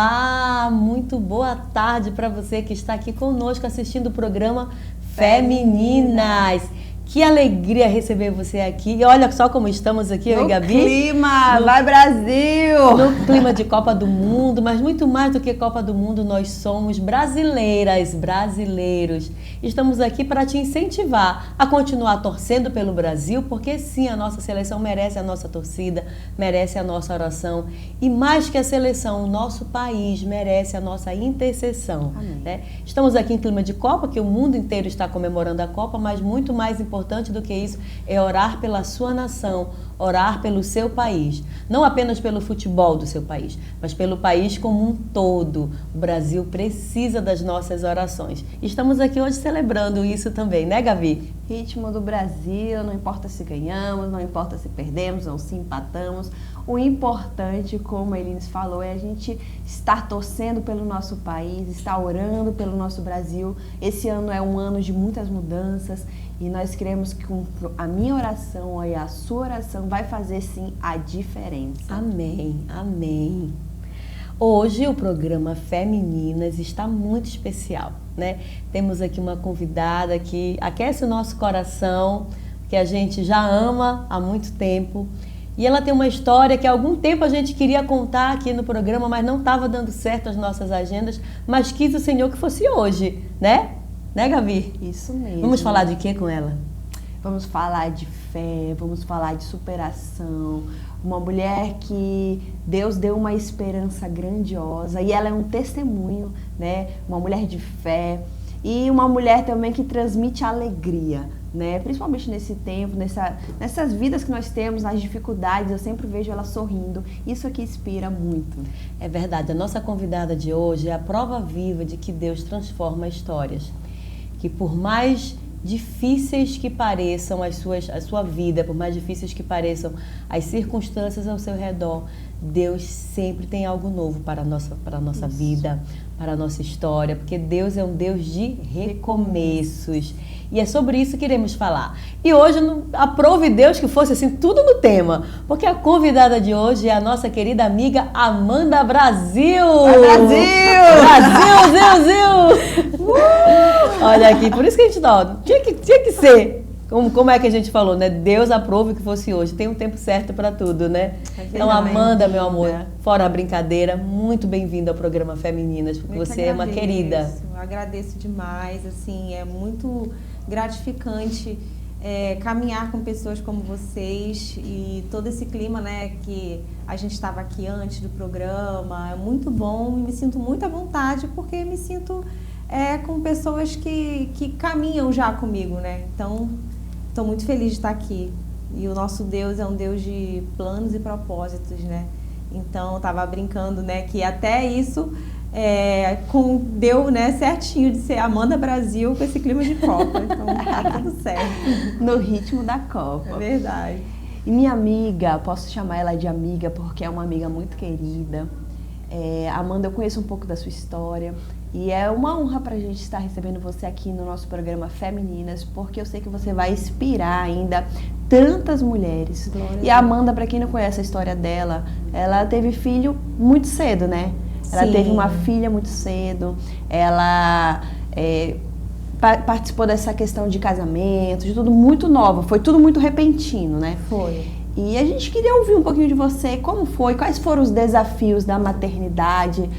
Olá, muito boa tarde para você que está aqui conosco assistindo o programa Femininas. Que alegria receber você aqui. E olha só como estamos aqui, eu e Gabi. Vai Brasil! No clima de Copa do Mundo, mas muito mais do que Copa do Mundo, nós somos brasileiras, brasileiros. Estamos aqui para te incentivar a continuar torcendo pelo Brasil, porque sim, a nossa seleção merece a nossa torcida, merece a nossa oração. E mais que a seleção, o nosso país merece a nossa intercessão. Né? Estamos aqui em clima de Copa, que o mundo inteiro está comemorando a Copa, mas muito mais importante do que isso é orar pela sua nação, orar pelo seu país. Não apenas pelo futebol do seu país, mas pelo país como um todo. O Brasil precisa das nossas orações. Estamos aqui hoje celebrando isso também, né, Gabi? Ritmo do Brasil, não importa se ganhamos, não importa se perdemos ou se empatamos. O importante, como a Elines falou, é a gente estar torcendo pelo nosso país, estar orando pelo nosso Brasil. Esse ano é um ano de muitas mudanças e nós queremos que a minha oração e a sua oração vai fazer sim a diferença. Amém, amém. Hoje o programa Femininas está muito especial, né? Temos aqui uma convidada que aquece o nosso coração, que a gente já ama há muito tempo. E ela tem uma história que há algum tempo a gente queria contar aqui no programa, mas não estava dando certo as nossas agendas, mas quis o Senhor que fosse hoje, né? Né, Gabi? Isso mesmo. Vamos falar de quê com ela? Vamos falar de fé, vamos falar de superação. Uma mulher que Deus deu uma esperança grandiosa e ela é um testemunho, né? Uma mulher de fé e uma mulher também que transmite alegria, né? Principalmente nesse tempo, nessas vidas que nós temos, nas dificuldades, eu sempre vejo ela sorrindo. Isso aqui inspira muito. É verdade, a nossa convidada de hoje é a prova viva de que Deus transforma histórias. Que por mais difíceis que pareçam a sua vida, por mais difíceis que pareçam as circunstâncias ao seu redor, Deus sempre tem algo novo para a nossa vida, para a nossa história, porque Deus é um Deus de recomeços. E é sobre isso que iremos falar. E hoje, aprove Deus que fosse assim, tudo no tema, porque a convidada de hoje é a nossa querida amiga Amanda Brasil! Brasil! Brasil, Zil! Olha aqui, por isso que a gente tinha que ser. Como é que a gente falou, né? Deus aprove que fosse hoje. Tem um tempo certo para tudo, né? Então, Amanda, meu amor, fora a brincadeira, muito bem-vinda ao programa Femininas, porque você é uma querida. Eu agradeço demais, assim, é muito gratificante caminhar com pessoas como vocês e todo esse clima, né, que a gente estava aqui antes do programa. É muito bom e me sinto muito à vontade, porque me sinto com pessoas que caminham já comigo, né? Então, estou muito feliz de estar aqui. E o nosso Deus é um Deus de planos e propósitos, né? Então, eu estava brincando, né, que até isso deu, né, certinho de ser Amanda Brasil com esse clima de Copa. Então, tá tudo certo. No ritmo da Copa. É verdade. E minha amiga, posso chamar ela de amiga porque é uma amiga muito querida. Amanda, eu conheço um pouco da sua história. E é uma honra pra gente estar recebendo você aqui no nosso programa Femininas, porque eu sei que você vai inspirar ainda tantas mulheres. E a Amanda, pra quem não conhece a história dela, ela teve filho muito cedo, né? Ela Sim. teve uma filha muito cedo, ela participou dessa questão de casamento, de tudo muito nova, foi tudo muito repentino, né? Foi. E a gente queria ouvir um pouquinho de você, como foi, quais foram os desafios da maternidade.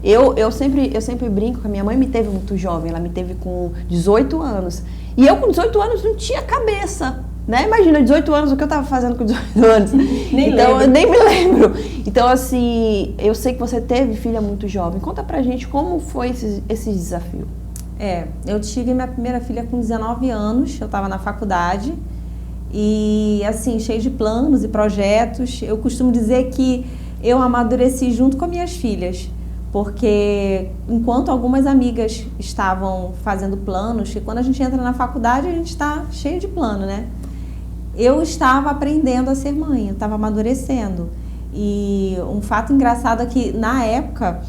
Eu sempre brinco que a minha mãe me teve muito jovem, ela me teve com 18 anos. E eu com 18 anos não tinha cabeça, né? Imagina, 18 anos, o que eu estava fazendo com 18 anos? Eu nem me lembro. Então, assim, eu sei que você teve filha muito jovem. Conta pra gente como foi esse desafio. Eu tive minha primeira filha com 19 anos, eu estava na faculdade. E assim, cheio de planos e projetos. Eu costumo dizer que eu amadureci junto com minhas filhas, porque enquanto algumas amigas estavam fazendo planos, e quando a gente entra na faculdade a gente está cheio de plano, né? Eu estava aprendendo a ser mãe, eu estava amadurecendo. E um fato engraçado é que na época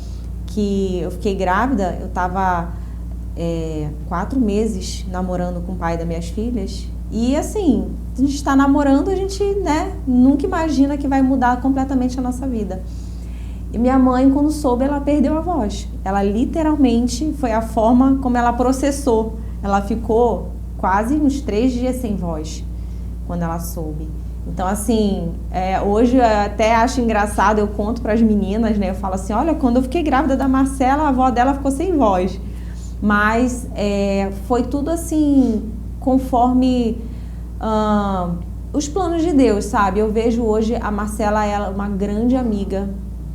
que eu fiquei grávida, eu estava 4 meses namorando com o pai das minhas filhas. E assim, a gente está namorando, a gente, né, nunca imagina que vai mudar completamente a nossa vida. E minha mãe, quando soube, ela perdeu a voz. Ela literalmente, foi a forma como ela processou. Ela ficou quase uns 3 dias sem voz, quando ela soube. Então, assim, hoje eu até acho engraçado, eu conto para as meninas, né? Eu falo assim, olha, quando eu fiquei grávida da Marcela, a avó dela ficou sem voz. Mas foi tudo assim, conforme os planos de Deus, sabe? Eu vejo hoje a Marcela, ela é uma grande amiga,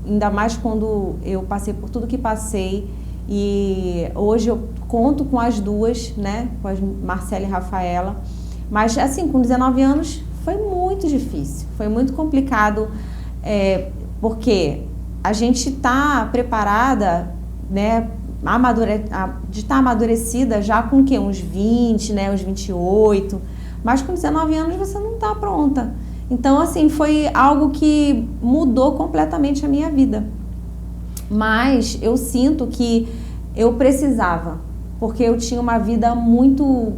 ainda mais quando eu passei por tudo que passei. E hoje eu conto com as duas, né? Com a Marcela e Rafaela. Mas, assim, com 19 anos, foi muito difícil, foi muito complicado, porque a gente está preparada, né, de estar amadurecida já com o quê? Uns 20, né, uns 28, mas com 19 anos você não está pronta. Então, assim, foi algo que mudou completamente a minha vida. Mas eu sinto que eu precisava, porque eu tinha uma vida muito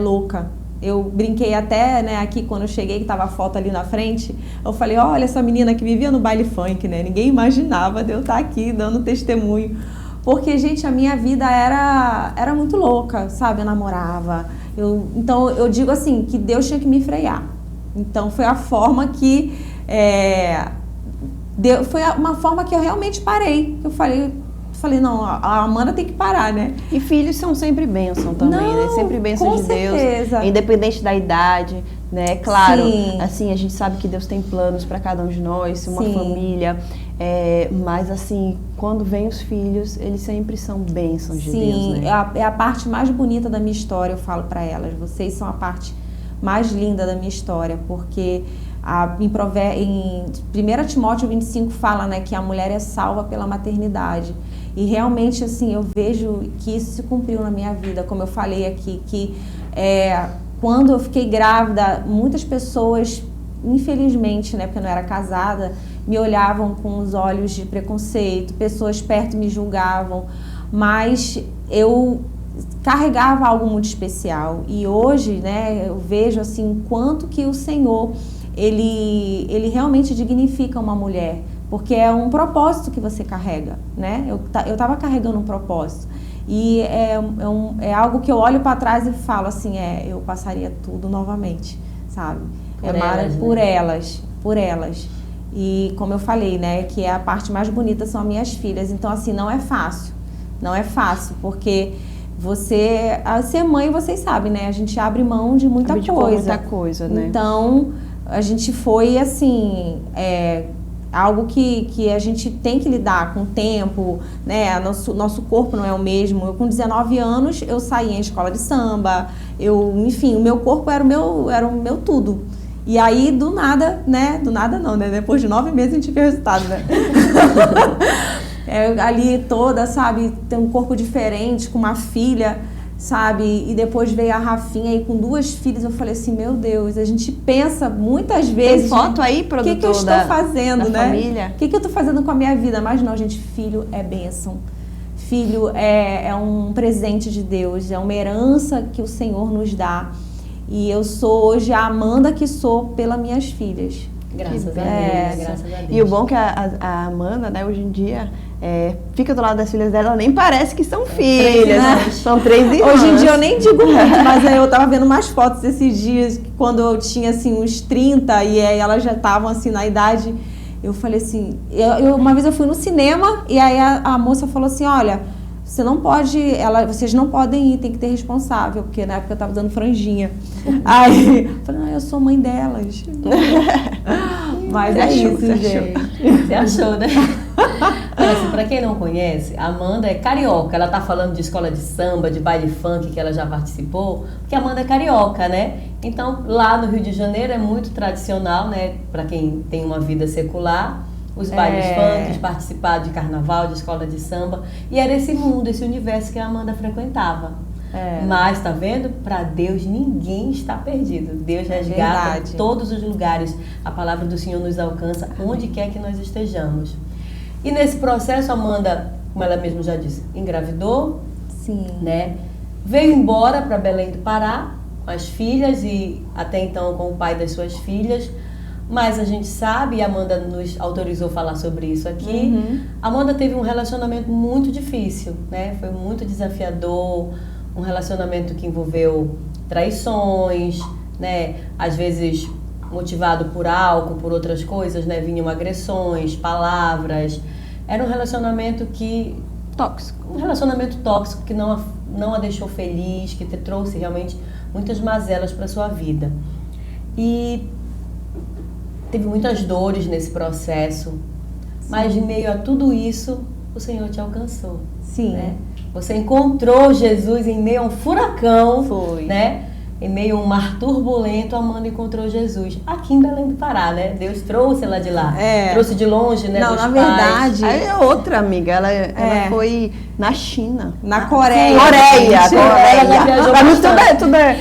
louca. Eu brinquei até, né, aqui quando eu cheguei, que tava a foto ali na frente, eu falei, olha essa menina que vivia no baile funk, né? Ninguém imaginava de eu estar aqui dando testemunho. Porque, gente, a minha vida era muito louca, sabe? Eu namorava. Então, eu digo assim, que Deus tinha que me frear. Então, foi a forma que... foi uma forma que eu realmente parei. Eu falei, não, a Amanda tem que parar, né? E filhos são sempre bênção também, né? Sempre bênção de certeza. Deus, independente da idade, né? Claro, Sim. assim, a gente sabe que Deus tem planos para cada um de nós, uma Sim. família, mas assim, quando vem os filhos, eles sempre são bênçãos de Deus, né? É a parte mais bonita da minha história, eu falo para elas. Vocês são a parte mais linda da minha história, porque em 1 Timóteo 25 fala, né, que a mulher é salva pela maternidade. E realmente, assim, eu vejo que isso se cumpriu na minha vida, como eu falei aqui, que quando eu fiquei grávida, muitas pessoas, infelizmente, né, porque eu não era casada, me olhavam com os olhos de preconceito, pessoas perto me julgavam, mas eu carregava algo muito especial. E hoje, né, eu vejo, assim, quanto que o Senhor, ele realmente dignifica uma mulher, porque é um propósito que você carrega, né? Eu estava carregando um propósito. E é algo que eu olho para trás e falo assim, eu passaria tudo novamente, sabe? Por elas. E como eu falei, né, que a parte mais bonita são as minhas filhas. Então, assim, não é fácil, porque ser mãe, vocês sabem, né? A gente abre mão de muita coisa, né? Então, a gente foi, assim, algo que a gente tem que lidar com o tempo, né? Nosso corpo não é o mesmo. Eu, com 19 anos, eu saí em escola de samba. Enfim, o meu corpo era o meu tudo. E aí, do nada, né? Do nada não, né? Depois de 9 meses a gente vê o resultado, né? Ali toda, sabe? Tem um corpo diferente, com uma filha, sabe? E depois veio a Rafinha aí com 2 filhas. Eu falei assim, meu Deus, a gente pensa muitas vezes... Tem foto aí, produtor, o que eu estou fazendo, né? Família? O que eu estou fazendo com a minha vida? Mas não, gente, filho é bênção. Filho é um presente de Deus, é uma herança que o Senhor nos dá. E eu sou hoje a Amanda que sou pelas minhas filhas. Graças a Deus, graças a Deus. E o bom é que a Amanda, né, hoje em dia, fica do lado das filhas dela, nem parece que são filhas, né? São 3 irmãs. Hoje em dia eu nem digo muito, mas aí eu tava vendo umas fotos esses dias, quando eu tinha, assim, uns 30, e aí elas já estavam, assim, na idade. Eu falei assim, uma vez eu fui no cinema, e aí a moça falou assim, olha... vocês não podem ir, tem que ter responsável, porque na época eu tava usando franjinha. Aí eu falei, eu sou mãe delas. Mas isso, gente. Você achou, né? Olha, assim, pra quem não conhece, a Amanda é carioca. Ela tá falando de escola de samba, de baile funk, que ela já participou, porque a Amanda é carioca, né? Então, lá no Rio de Janeiro é muito tradicional, né? Pra quem tem uma vida secular, os bailes funk, participar de carnaval, de escola de samba. E era esse mundo, esse universo que a Amanda frequentava. Mas, tá vendo? Para Deus, ninguém está perdido. Deus resgata todos os lugares. A palavra do Senhor nos alcança onde quer que nós estejamos. E nesse processo, Amanda, como ela mesma já disse, engravidou. Sim. Né? Veio embora para Belém do Pará com as filhas e até então com o pai das suas filhas. Mas a gente sabe, e a Amanda nos autorizou a falar sobre isso aqui, a Amanda teve um relacionamento muito difícil, né? Foi muito desafiador, um relacionamento que envolveu traições, né? Às vezes motivado por álcool, por outras coisas, né? Vinham agressões, palavras. Era um relacionamento Tóxico. um relacionamento tóxico que não a deixou feliz, que trouxe realmente muitas mazelas para sua vida. E teve muitas dores nesse processo, mas em meio a tudo isso, o Senhor te alcançou. Sim. Né? Você encontrou Jesus em meio a um furacão, Foi. né? Em meio a um mar turbulento, a Amanda encontrou Jesus aqui em Belém do Pará, né? Deus trouxe ela de lá, trouxe de longe, né? Não, dos na pais. verdade... Aí é outra amiga, ela foi na China. Na Coreia. Coreia. Ela viajou Pra mim bastante. tudo é...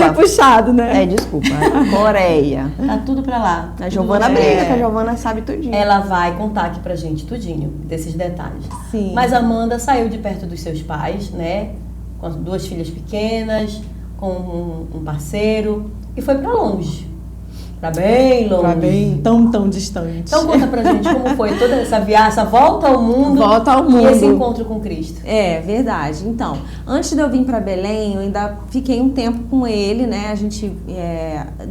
Tudo puxado, né? Desculpa. Coreia. Tá tudo pra lá. A Giovana briga, que a Giovana sabe tudinho. Ela vai contar aqui pra gente tudinho, desses detalhes. Sim. Mas a Amanda saiu de perto dos seus pais, né? Com as 2 filhas pequenas, com um parceiro, e foi pra longe. Pra bem longe. Pra bem tão distante. Então conta pra gente como foi toda essa viagem, essa volta ao mundo. Volta ao E esse mundo. encontro com Cristo. É, verdade. Então, antes de eu vir para Belém, eu ainda fiquei um tempo com ele, né? A gente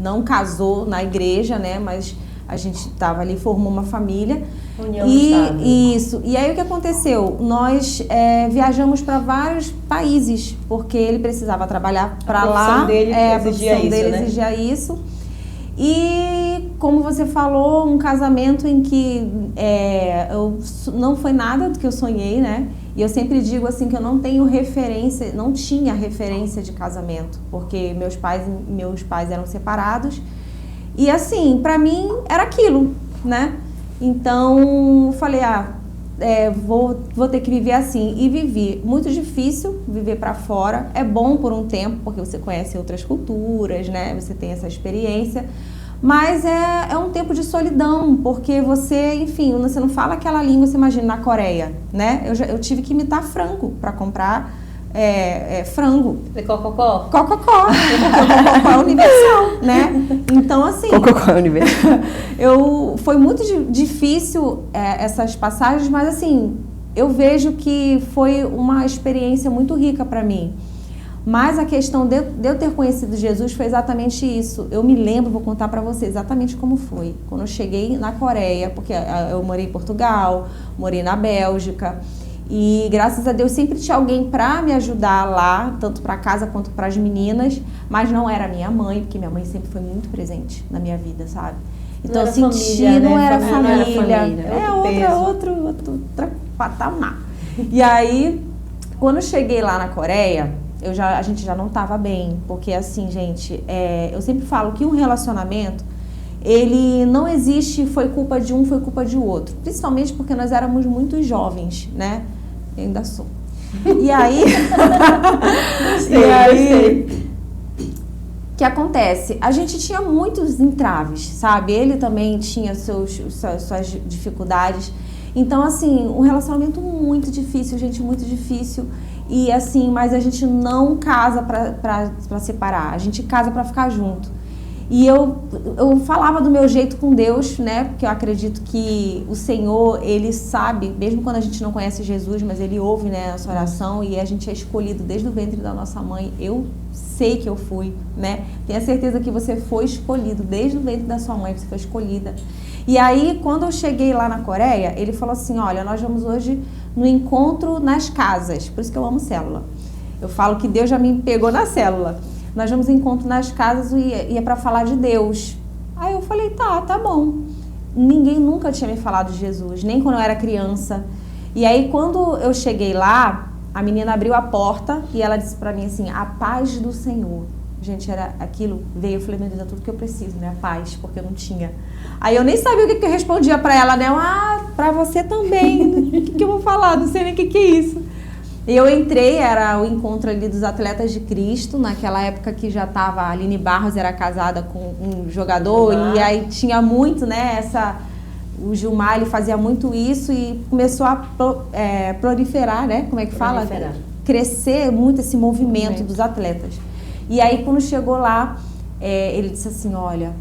não casou na igreja, né? Mas a gente estava ali, formou uma família. União estável. Isso. E aí o que aconteceu? Nós viajamos para vários países, porque ele precisava trabalhar para lá. A profissão dele a exigia profissão isso, dele né? exigia isso. E, como você falou, um casamento em que não foi nada do que eu sonhei, né? E eu sempre digo assim que eu não tenho referência, não tinha referência de casamento, porque meus pais eram separados. E assim, pra mim era aquilo, né? Então, falei, vou ter que viver assim. E vivi. Muito difícil viver pra fora. É bom por um tempo, porque você conhece outras culturas, né? Você tem essa experiência. Mas é um tempo de solidão, porque você, enfim, você não fala aquela língua, você imagina, na Coreia, né? Eu tive que imitar frango pra comprar frango. Cococó? Cococó, porque o cococó é universal, né? Então, assim... Cococó é universal. Foi muito difícil essas passagens, mas assim, eu vejo que foi uma experiência muito rica para mim. Mas a questão de eu ter conhecido Jesus foi exatamente isso. Eu me lembro, vou contar para você exatamente como foi. Quando eu cheguei na Coreia, porque eu morei em Portugal, morei na Bélgica, e graças a Deus sempre tinha alguém para me ajudar lá, tanto para casa quanto para as meninas, mas não era minha mãe, porque minha mãe sempre foi muito presente na minha vida, sabe? Então eu senti, não era família, outro patamar. E aí, quando eu cheguei lá na Coreia, a gente já não estava bem, porque assim, gente, eu sempre falo que um relacionamento, ele não existe, foi culpa de um, foi culpa de outro. Principalmente porque nós éramos muito jovens, né? Eu ainda sou. E aí... O que acontece? A gente tinha muitos entraves, sabe? Ele também tinha suas dificuldades. Então, assim, um relacionamento muito difícil, gente, muito difícil. E assim, mas a gente não casa pra separar, a gente casa pra ficar junto. E eu falava do meu jeito com Deus, né? Porque eu acredito que o Senhor, Ele sabe, mesmo quando a gente não conhece Jesus, mas Ele ouve, né, a nossa oração, e a gente é escolhido desde o ventre da nossa mãe. Eu sei que eu fui, né? Tenha certeza que você foi escolhido, desde o ventre da sua mãe, você foi escolhida. E aí, quando eu cheguei lá na Coreia, ele falou assim, olha, nós vamos hoje no encontro nas casas, por isso que eu amo célula. Eu falo que Deus já me pegou na célula. Nós vamos em encontro nas casas e é para falar de Deus. Aí eu falei, tá bom. Ninguém nunca tinha me falado de Jesus, nem quando eu era criança. E aí, quando eu cheguei lá, a menina abriu a porta e ela disse para mim assim, a paz do Senhor. Gente, era aquilo, veio, eu falei, meu Deus, é tudo que eu preciso, né? A paz, porque eu não tinha. Aí eu nem sabia o que eu respondia pra ela, né? Pra você também, o que eu vou falar? Não sei nem o que é isso. E eu entrei, era o encontro ali dos Atletas de Cristo, naquela época que já tava, a Aline Barros era casada com um jogador, e aí tinha muito, né, o Gilmar, ele fazia muito isso e começou a proliferar, né? Como é que fala? Crescer muito esse movimento dos atletas. E aí, quando chegou lá, ele disse assim, olha,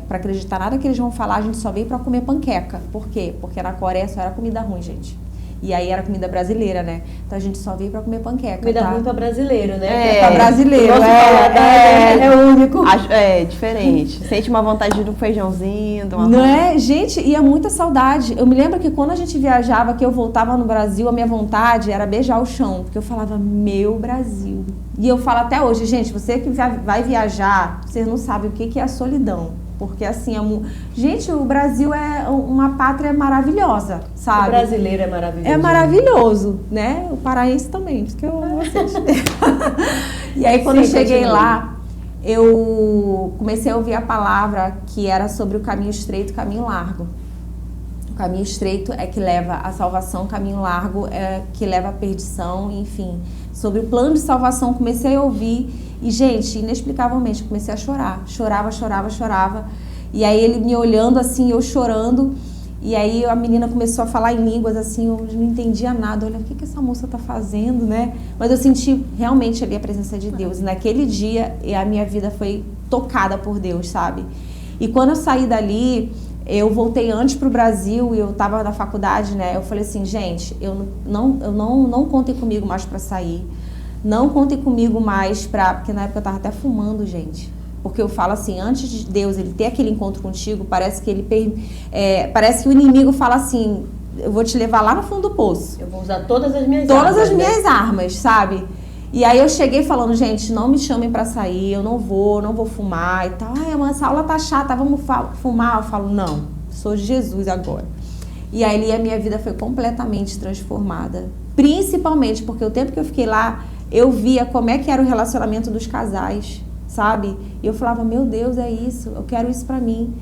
para acreditar nada que eles vão falar, a gente só veio para comer panqueca. Por quê? Porque na Coreia só era comida ruim, gente. E aí era comida brasileira, né? Então a gente só veio pra comer panqueca. Comida tá? ruim pra brasileiro, né? Pra brasileiro. É único. É diferente. Sente uma vontade de um feijãozinho, de uma Não é? Gente, e é muita saudade. Eu me lembro que quando a gente viajava, que eu voltava no Brasil, a minha vontade era beijar o chão. Porque eu falava, meu Brasil. E eu falo até hoje, gente, você que vai viajar, vocês não sabem o que é a solidão. Porque assim, gente, o Brasil é uma pátria maravilhosa, sabe? O brasileiro é maravilhoso. É maravilhoso, né? O paraense também, porque eu amo vocês. E aí quando eu cheguei lá, eu comecei a ouvir a palavra que era sobre o caminho estreito e o caminho largo. O caminho estreito é que leva à salvação, o caminho largo é que leva à perdição, enfim. Sobre o plano de salvação, comecei a ouvir e, gente, inexplicavelmente, comecei a chorar. Chorava. E aí ele me olhando assim, eu chorando. E aí a menina começou a falar em línguas assim, eu não entendia nada. Olha, o que essa moça tá fazendo, né? Mas eu senti realmente ali a presença de Deus. E naquele dia, a minha vida foi tocada por Deus, sabe? E quando eu saí dali, eu voltei antes pro Brasil e eu tava na faculdade, né? Eu falei assim, gente, não contem comigo mais pra sair. Não contem comigo mais porque na época eu tava até fumando, gente. Porque eu falo assim, antes de Deus ele ter aquele encontro contigo, parece que parece que o inimigo fala assim, eu vou te levar lá no fundo do poço. Eu vou usar todas as minhas armas. Todas as minhas armas, sabe? E aí eu cheguei falando, gente, não me chamem pra sair, eu não vou fumar e tal. Ai, mas essa aula tá chata, vamos fumar? Eu falo, não, sou de Jesus agora. E aí a minha vida foi completamente transformada. Principalmente porque o tempo que eu fiquei lá, eu via como é que era o relacionamento dos casais, sabe? E eu falava, meu Deus, é isso, eu quero isso pra mim.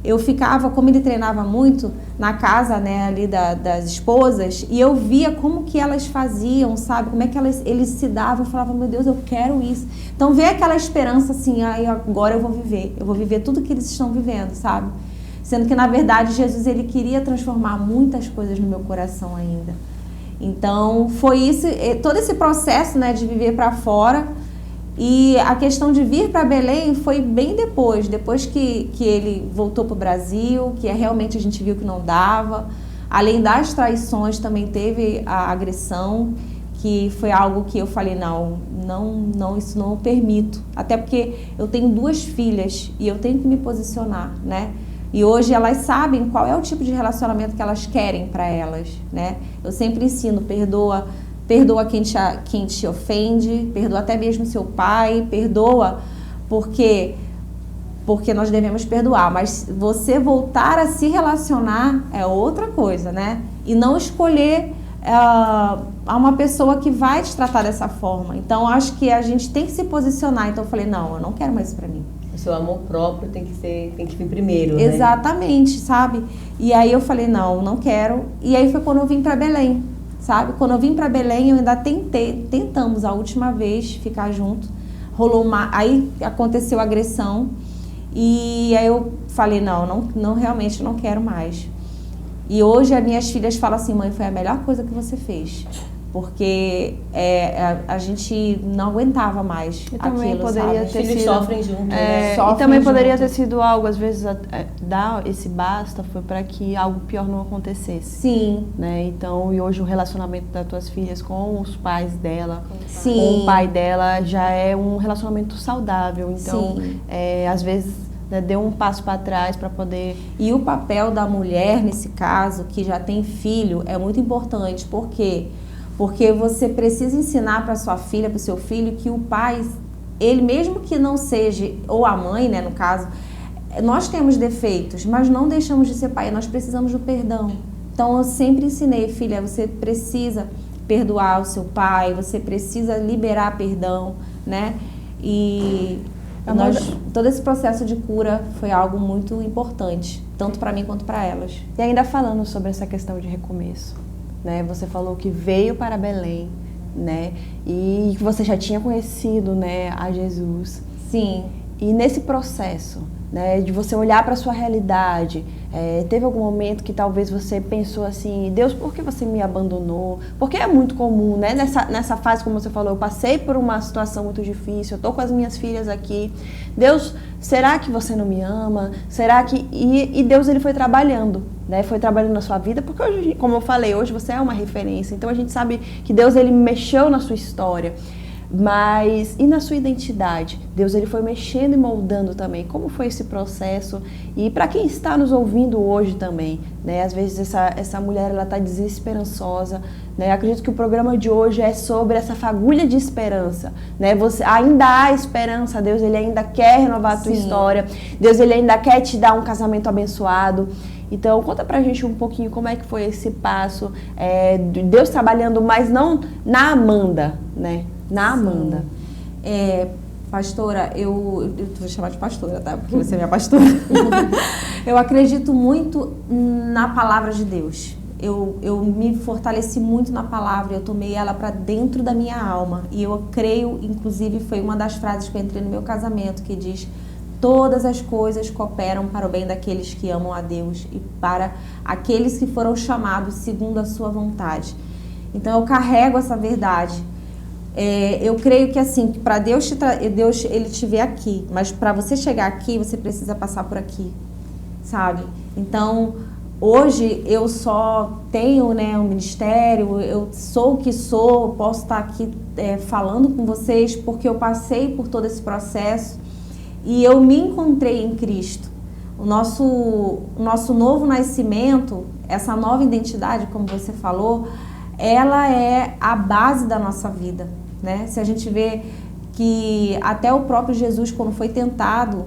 Eu ficava, como ele treinava muito, na casa, né, ali das esposas, e eu via como que elas faziam, sabe? Como é que eles se davam. Eu falava, meu Deus, eu quero isso. Então veio aquela esperança assim, agora eu vou viver tudo que eles estão vivendo, sabe? Sendo que, na verdade, Jesus, ele queria transformar muitas coisas no meu coração ainda. Então, foi isso, todo esse processo, né, de viver para fora. E a questão de vir para Belém foi bem depois que ele voltou para o Brasil, que realmente a gente viu que não dava. Além das traições, também teve a agressão, que foi algo que eu falei, não, isso não permito. Até porque eu tenho 2 filhas e eu tenho que me posicionar, né? E hoje elas sabem qual é o tipo de relacionamento que elas querem para elas, né? Eu sempre ensino, perdoa quem te ofende, perdoa até mesmo seu pai, perdoa porque nós devemos perdoar, mas você voltar a se relacionar é outra coisa, né? E não escolher uma pessoa que vai te tratar dessa forma. Então, acho que a gente tem que se posicionar. Então, eu falei, não, eu não quero mais isso pra mim. O seu amor próprio tem que vir primeiro, né? Exatamente, sabe? E aí eu falei, não quero. E aí foi quando eu vim pra Belém, sabe? Quando eu vim pra Belém, eu ainda tentamos a última vez ficar junto. Aí aconteceu a agressão. E aí eu falei, não realmente não quero mais. E hoje as minhas filhas falam assim, mãe, foi a melhor coisa que você fez. Porque a gente não aguentava mais e aquilo, também poderia sabe? ter Os filhos sido, sofrem junto, né? E também poderia ter sido algo, às vezes, dar esse basta foi para que algo pior não acontecesse. Sim. Né? Então, e hoje o relacionamento das tuas filhas com os pais dela, Sim. com o pai dela, já é um relacionamento saudável. Então, às vezes, deu um passo para trás para poder... E o papel da mulher, nesse caso, que já tem filho, é muito importante. Por quê? Porque você precisa ensinar para sua filha, para o seu filho, que o pai, ele mesmo que não seja, ou a mãe, né, no caso, nós temos defeitos, mas não deixamos de ser pai, nós precisamos do perdão. Então, eu sempre ensinei, filha, você precisa perdoar o seu pai, você precisa liberar perdão, né? E todo esse processo de cura foi algo muito importante, tanto para mim quanto para elas. E ainda falando sobre essa questão de recomeço, né? Você falou que veio para Belém, né? E que você já tinha conhecido, né, a Jesus. Sim. E nesse processo, né, de você olhar para a sua realidade, teve algum momento que talvez você pensou assim, Deus, por que você me abandonou? Porque é muito comum, né, nessa fase, como você falou, eu passei por uma situação muito difícil, eu estou com as minhas filhas aqui, Deus, será que você não me ama? Será que... E Deus, ele foi trabalhando, né, foi trabalhando na sua vida, porque hoje, como eu falei, hoje você é uma referência, então a gente sabe que Deus, ele mexeu na sua história. Mas, e na sua identidade? Deus, ele foi mexendo e moldando também. Como foi esse processo? E para quem está nos ouvindo hoje também, né? Às vezes essa mulher, ela está desesperançosa, né? Acredito que o programa de hoje é sobre essa fagulha de esperança, né? Você, ainda há esperança, Deus, ele ainda quer renovar a tua história. Deus, ele ainda quer te dar um casamento abençoado. Então, conta pra gente um pouquinho como é que foi esse passo, Deus trabalhando, mas não na Amanda, né? Na Amanda. Pastora, eu vou chamar de pastora, tá? Porque você é minha pastora. Eu acredito muito na palavra de Deus. Eu me fortaleci muito na palavra, eu tomei ela para dentro da minha alma. E eu creio, inclusive, foi uma das frases que eu entrei no meu casamento, que diz: todas as coisas cooperam para o bem daqueles que amam a Deus e para aqueles que foram chamados segundo a sua vontade. Então, eu carrego essa verdade. Eu creio que assim, para Deus ele te vê aqui, mas para você chegar aqui, você precisa passar por aqui, sabe? Então, hoje eu só tenho, né, um ministério, eu sou o que sou, posso estar aqui falando com vocês porque eu passei por todo esse processo e eu me encontrei em Cristo. O nosso novo nascimento, essa nova identidade, como você falou, ela é a base da nossa vida, né? Se a gente vê que até o próprio Jesus, quando foi tentado,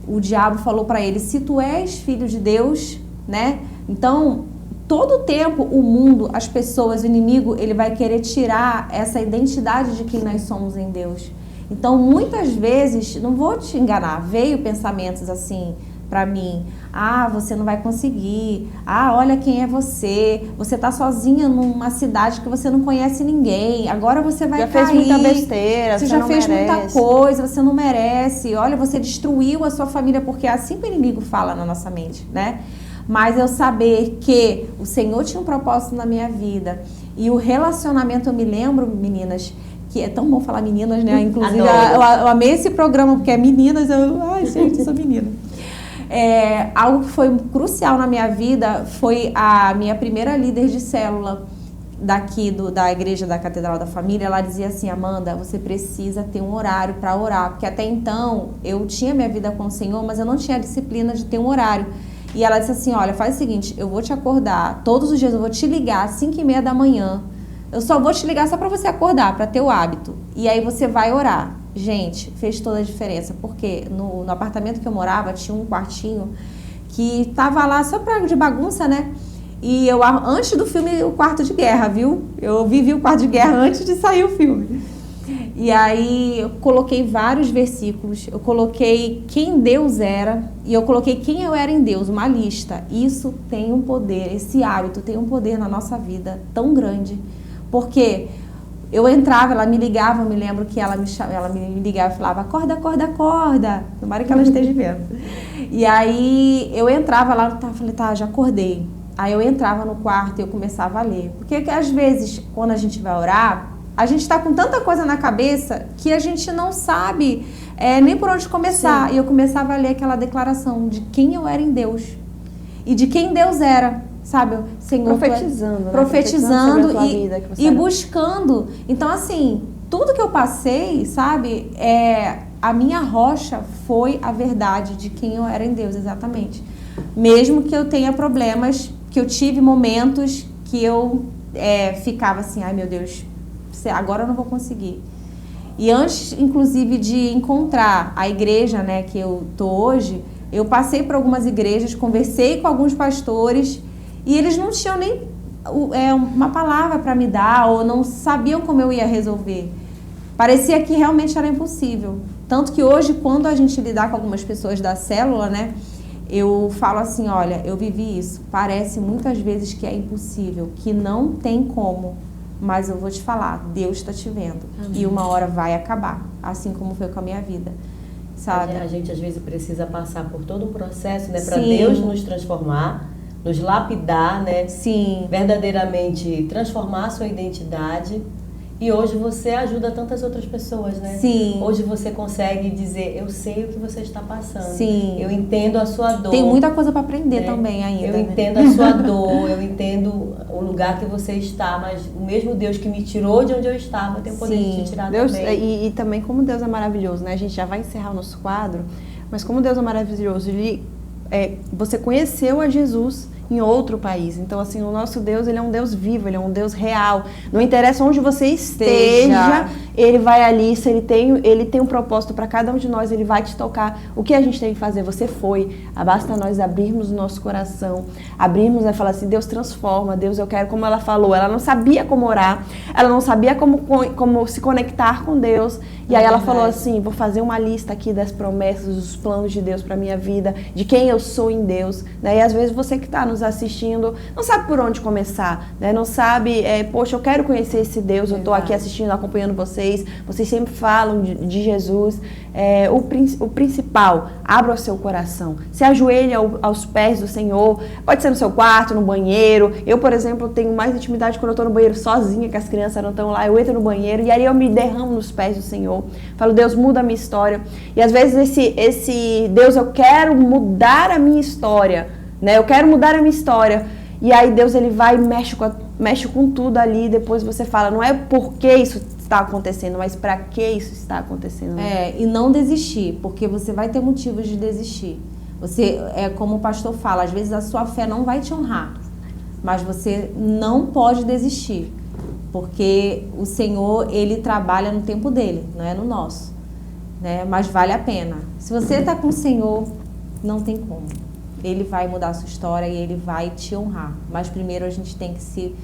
o diabo falou para ele: se tu és filho de Deus, né? Então, todo o tempo o mundo, as pessoas, o inimigo, ele vai querer tirar essa identidade de quem nós somos em Deus. Então, muitas vezes, não vou te enganar, veio pensamentos assim para mim: ah, você não vai conseguir, ah, olha quem é você tá sozinha numa cidade que você não conhece ninguém, agora você vai cair. Já fez muita besteira, você já fez muita coisa, você não merece, olha, você destruiu a sua família, porque é assim que o inimigo fala na nossa mente, né? Mas eu saber que o Senhor tinha um propósito na minha vida e o relacionamento, eu me lembro, meninas, que é tão bom falar meninas, né? Inclusive, eu amei esse programa, porque é meninas, ai, gente, eu sou menina. Algo que foi crucial na minha vida foi a minha primeira líder de célula daqui da igreja da Catedral da Família. Ela dizia assim: Amanda, você precisa ter um horário para orar, porque até então eu tinha minha vida com o Senhor, mas eu não tinha a disciplina de ter um horário. E ela disse assim: olha, faz o seguinte, eu vou te acordar todos os dias, eu vou te ligar às 5h30 da manhã, eu só vou te ligar só para você acordar, para ter o hábito, e aí você vai orar. Gente, fez toda a diferença, porque no apartamento que eu morava tinha um quartinho que tava lá só de bagunça, né? E eu, antes do filme, o quarto de guerra, viu? Eu vivi o quarto de guerra antes de sair o filme. E aí eu coloquei vários versículos, eu coloquei quem Deus era e eu coloquei quem eu era em Deus, uma lista. Isso tem um poder, esse hábito tem um poder na nossa vida tão grande, porque eu entrava, ela me ligava, eu me lembro que ela me ligava e falava: acorda, acorda, acorda. Tomara que ela esteja vendo. E aí eu entrava lá, falei: tá, já acordei. Aí eu entrava no quarto e eu começava a ler. Porque às vezes, quando a gente vai orar, a gente está com tanta coisa na cabeça que a gente não sabe nem por onde começar. Sim. E eu começava a ler aquela declaração de quem eu era em Deus e de quem Deus era. Sabe, Senhor, profetizando e buscando. Então, assim, tudo que eu passei, sabe, a minha rocha foi a verdade de quem eu era em Deus, exatamente. Mesmo que eu tenha problemas, que eu tive momentos que eu ficava assim: ai meu Deus, agora eu não vou conseguir. E antes, inclusive, de encontrar a igreja, né, que eu tô hoje, eu passei por algumas igrejas, conversei com alguns pastores, e eles não tinham nem uma palavra para me dar, ou não sabiam como eu ia resolver. Parecia que realmente era impossível. Tanto que hoje, quando a gente lidar com algumas pessoas da célula, né, eu falo assim: olha, eu vivi isso. Parece muitas vezes que é impossível, que não tem como. Mas eu vou te falar, Deus está te vendo. Amém. E uma hora vai acabar, assim como foi com a minha vida. sabe? A gente às vezes precisa passar por todo um processo, né, para Sim. Deus nos transformar, nos lapidar, né, Sim. verdadeiramente transformar a sua identidade. E hoje você ajuda tantas outras pessoas, né? Sim. Hoje você consegue dizer, eu sei o que você está passando. Sim. Eu entendo a sua dor. Tem muita coisa para aprender, né? também ainda. Eu né? entendo a sua dor, eu entendo o lugar que você está, mas o mesmo Deus que me tirou de onde eu estava tem o poder de te tirar Deus, também. e também como Deus é maravilhoso, né? A gente já vai encerrar o nosso quadro, mas como Deus é maravilhoso, você conheceu a Jesus em outro país. Então, assim, o nosso Deus, ele é um Deus vivo, ele é um Deus real. Não interessa onde você esteja, ele vai ali, se ele tem um propósito para cada um de nós, ele vai te tocar. O que a gente tem que fazer? Você foi. Basta nós abrirmos o nosso coração, abrirmos e falar assim, Deus transforma, Deus eu quero, como ela falou, ela não sabia como orar, ela não sabia como se conectar com Deus. E aí ela falou assim, vou fazer uma lista aqui das promessas, dos planos de Deus para minha vida, de quem eu sou em Deus. Né? E às vezes você que está nos assistindo não sabe por onde começar, né? Não sabe, poxa, eu quero conhecer esse Deus, eu estou aqui assistindo, acompanhando vocês sempre falam de Jesus. O principal, abra o seu coração, se ajoelhe aos pés do Senhor, pode ser no seu quarto, no banheiro. Eu, por exemplo, tenho mais intimidade quando eu estou no banheiro sozinha, que as crianças não estão lá, eu entro no banheiro e aí eu me derramo nos pés do Senhor, falo, Deus, muda a minha história. E às vezes esse Deus, eu quero mudar a minha história, né? Eu quero mudar a minha história. E aí Deus, ele vai e mexe com tudo ali, e depois você fala, não é porque isso está acontecendo, mas para que isso está acontecendo? Né? E não desistir, porque você vai ter motivos de desistir. Você, como o pastor fala, às vezes a sua fé não vai te honrar, mas você não pode desistir, porque o Senhor, ele trabalha no tempo dele, não é no nosso, né? Mas vale a pena. Se você está com o Senhor, não tem como. Ele vai mudar a sua história e ele vai te honrar. Mas primeiro a gente tem que se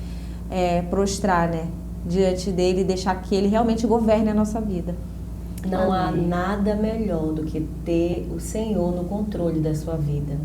prostrar, né, diante dele e deixar que ele realmente governe a nossa vida. Não há nada melhor do que ter o Senhor no controle da sua vida.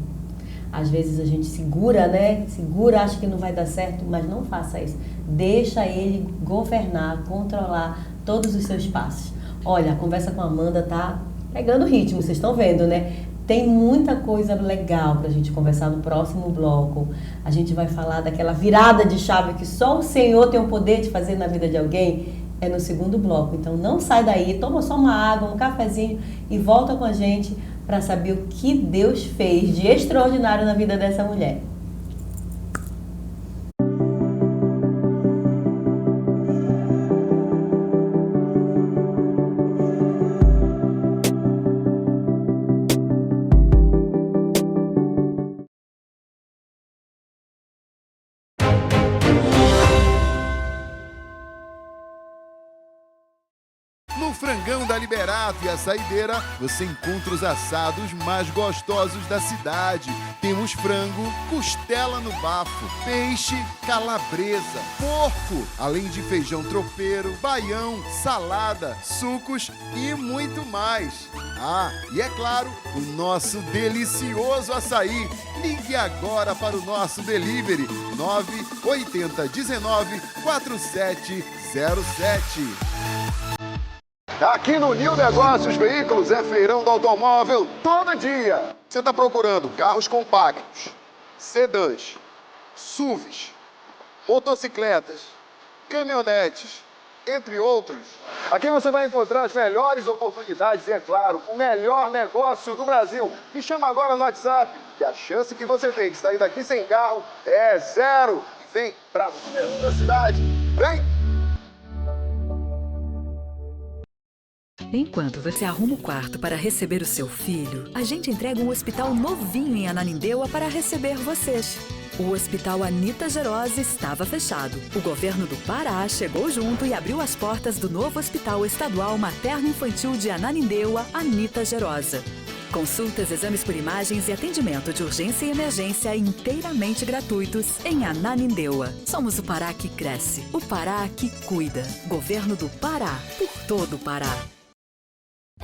Às vezes a gente segura, né? Segura, acha que não vai dar certo, mas não faça isso. Deixa ele governar, controlar todos os seus passos. Olha, a conversa com a Amanda tá pegando ritmo, vocês estão vendo, né? Tem muita coisa legal pra gente conversar no próximo bloco. A gente vai falar daquela virada de chave que só o Senhor tem o poder de fazer na vida de alguém. É no segundo bloco. Então não sai daí, toma só uma água, um cafezinho e volta com a gente para saber o que Deus fez de extraordinário na vida dessa mulher. No Frangão da Liberato e a Saideira, você encontra os assados mais gostosos da cidade. Temos frango, costela no bafo, peixe, calabresa, porco, além de feijão tropeiro, baião, salada, sucos e muito mais. E é claro, o nosso delicioso açaí. Ligue agora para o nosso delivery 980 19 4707. Aqui no New Negócios Veículos é feirão do automóvel todo dia. Você está procurando carros compactos, sedãs, SUVs, motocicletas, caminhonetes, entre outros. Aqui você vai encontrar as melhores oportunidades e, é claro, o melhor negócio do Brasil. Me chama agora no WhatsApp, que a chance que você tem de sair daqui sem carro é zero. Vem para o da cidade. Vem! Enquanto você arruma o quarto para receber o seu filho, a gente entrega um hospital novinho em Ananindeua para receber vocês. O Hospital Anita Gerosa estava fechado. O governo do Pará chegou junto e abriu as portas do novo Hospital Estadual Materno-Infantil de Ananindeua, Anita Gerosa. Consultas, exames por imagens e atendimento de urgência e emergência inteiramente gratuitos em Ananindeua. Somos o Pará que cresce, o Pará que cuida. Governo do Pará, por todo o Pará.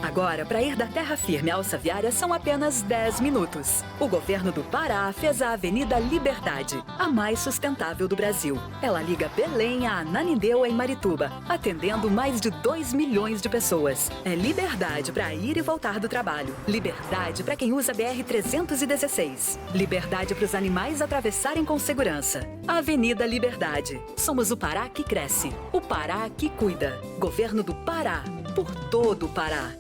Agora, para ir da Terra Firme à Alça Viária são apenas 10 minutos. O governo do Pará fez a Avenida Liberdade, a mais sustentável do Brasil. Ela liga Belém a Ananindeua em Marituba, atendendo mais de 2 milhões de pessoas. É liberdade para ir e voltar do trabalho. Liberdade para quem usa BR-316. Liberdade para os animais atravessarem com segurança. Avenida Liberdade. Somos o Pará que cresce. O Pará que cuida. Governo do Pará. Por todo o Pará.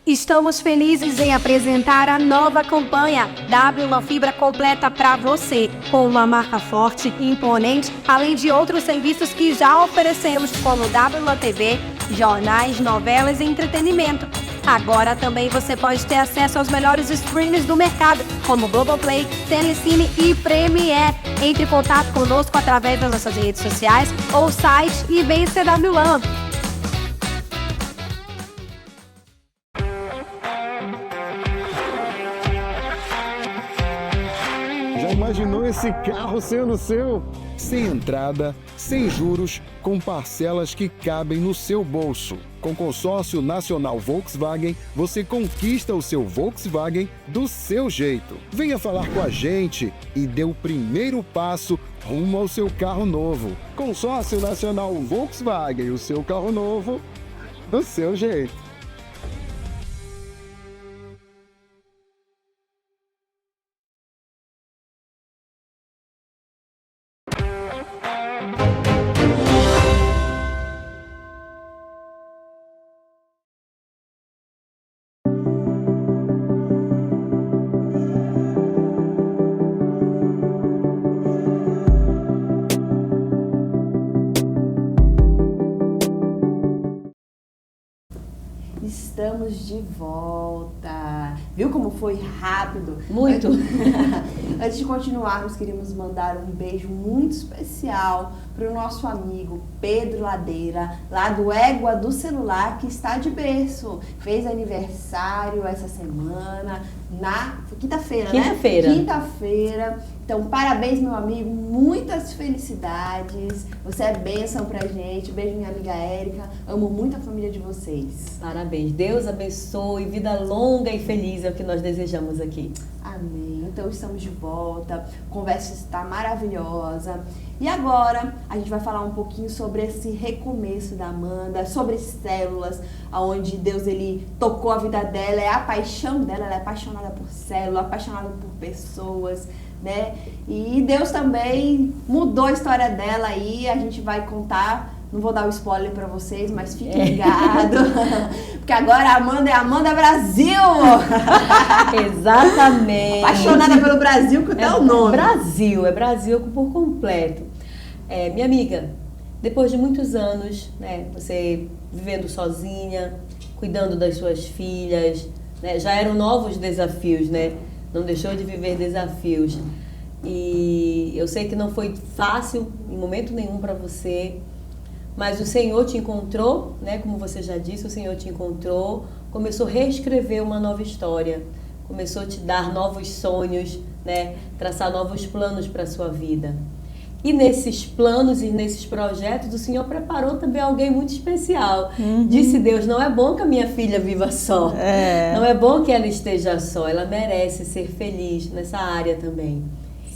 Estamos felizes em apresentar a nova campanha W Fibra completa para você, com uma marca forte e imponente, além de outros serviços que já oferecemos, como WTV, jornais, novelas e entretenimento. Agora também você pode ter acesso aos melhores streams do mercado, como Globoplay, Telecine e Premiere. Entre em contato conosco através das nossas redes sociais ou site e vem CWLAN. Já imaginou esse carro sendo seu? Sem entrada, sem juros, com parcelas que cabem no seu bolso. Com Consórcio Nacional Volkswagen, você conquista o seu Volkswagen do seu jeito. Venha falar com a gente e dê o primeiro passo rumo ao seu carro novo. Consórcio Nacional Volkswagen, o seu carro novo do seu jeito. Estamos de volta. Viu como foi rápido? Muito. Antes de continuarmos, queríamos mandar um beijo muito especial para o nosso amigo Pedro Ladeira, lá do Égua do Celular, que está de berço. Fez aniversário essa semana, na quinta-feira, né? Quinta-feira. Então, parabéns, meu amigo. Muitas felicidades. Você é bênção pra gente. Beijo, minha amiga Érica. Amo muito a família de vocês. Parabéns. Deus abençoe. Vida longa e feliz é o que nós desejamos aqui. Amém. Então, estamos de volta. A conversa está maravilhosa. E agora, a gente vai falar um pouquinho sobre esse recomeço da Amanda, sobre células, onde Deus ele tocou a vida dela, é a paixão dela, ela é apaixonada por células, apaixonada por pessoas, né? E Deus também mudou a história dela aí, a gente vai contar, não vou dar o spoiler pra vocês, mas fiquem ligados, porque agora a Amanda é a Amanda Brasil! Exatamente! Apaixonada pelo Brasil, que dá o nome. É Brasil por completo. Minha amiga, depois de muitos anos, né, você vivendo sozinha, cuidando das suas filhas, né, já eram novos desafios, né? Não deixou de viver desafios. E eu sei que não foi fácil em momento nenhum para você, mas o Senhor te encontrou, né? Como você já disse, o Senhor te encontrou, começou a reescrever uma nova história, começou a te dar novos sonhos, né? Traçar novos planos para a sua vida. E nesses planos e nesses projetos, o Senhor preparou também alguém muito especial. Disse Deus, não é bom que a minha filha viva só. Não é bom que ela esteja só. Ela merece ser feliz nessa área também.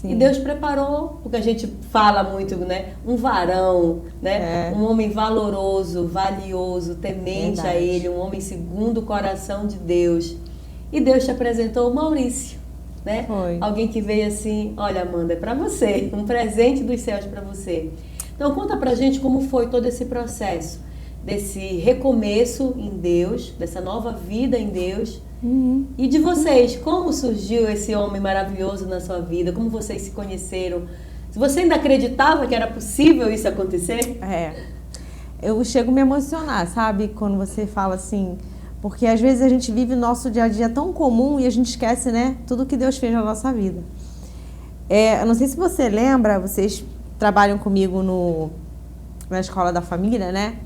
Sim. E Deus preparou, o que a gente fala muito, né? Um varão, né? Um homem valoroso, valioso, temente a Ele, um homem segundo o coração de Deus. E Deus te apresentou o Maurício. Né? Alguém que veio assim, olha Amanda, é pra você, um presente dos céus pra você. Então conta pra gente como foi todo esse processo, desse recomeço em Deus, dessa nova vida em Deus. E de vocês, como surgiu esse homem maravilhoso na sua vida, como vocês se conheceram, se você ainda acreditava que era possível isso acontecer? Eu chego a me emocionar, sabe, quando você fala assim. Porque às vezes a gente vive o nosso dia a dia tão comum e a gente esquece, né, tudo que Deus fez na nossa vida. Eu não sei se você lembra, vocês trabalham comigo na Escola da Família, né?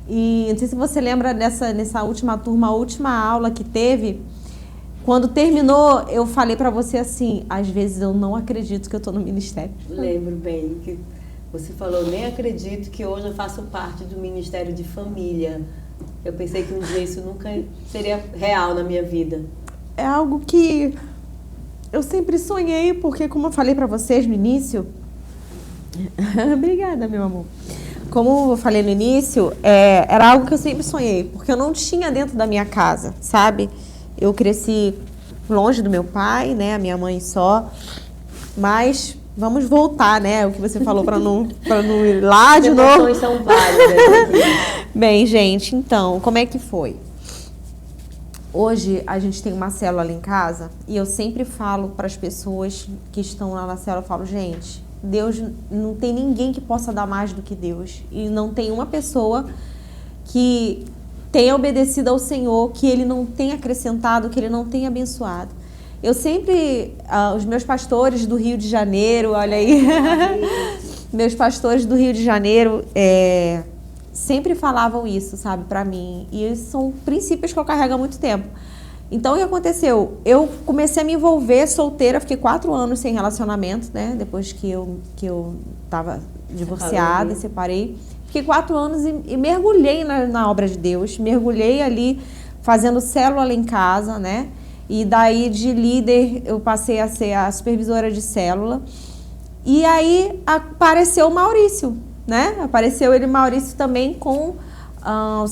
E não sei se você lembra nessa última turma, a última aula que teve, quando terminou, eu falei pra você assim, às vezes eu não acredito que eu tô no ministério. Lembro bem que você falou, nem acredito que hoje eu faço parte do Ministério de Família. Eu pensei que um dia isso nunca seria real na minha vida. É algo que eu sempre sonhei, porque como eu falei pra vocês no início... Obrigada, meu amor. Como eu falei no início, era algo que eu sempre sonhei, porque eu não tinha dentro da minha casa, sabe? Eu cresci longe do meu pai, né? A minha mãe só. Mas vamos voltar, né? O que você falou para não ir lá de novo. As emoções são válidas. Bem, gente, então, como é que foi? Hoje a gente tem uma célula ali em casa e eu sempre falo para as pessoas que estão lá na célula, eu falo, gente, Deus, não tem ninguém que possa dar mais do que Deus. E não tem uma pessoa que tenha obedecido ao Senhor, que Ele não tenha acrescentado, que Ele não tenha abençoado. Eu sempre, os meus pastores do Rio de Janeiro, olha aí, meus pastores do Rio de Janeiro sempre falavam isso, sabe, pra mim. E esses são princípios que eu carrego há muito tempo. Então, o que aconteceu? Eu comecei a me envolver solteira, fiquei 4 anos sem relacionamento, né? Depois que eu tava divorciada e separei. Fiquei 4 anos e mergulhei na obra de Deus. Mergulhei ali, fazendo célula lá em casa, né? E daí, de líder, eu passei a ser a supervisora de célula. E aí, apareceu o Maurício, né? Apareceu ele, Maurício, também com a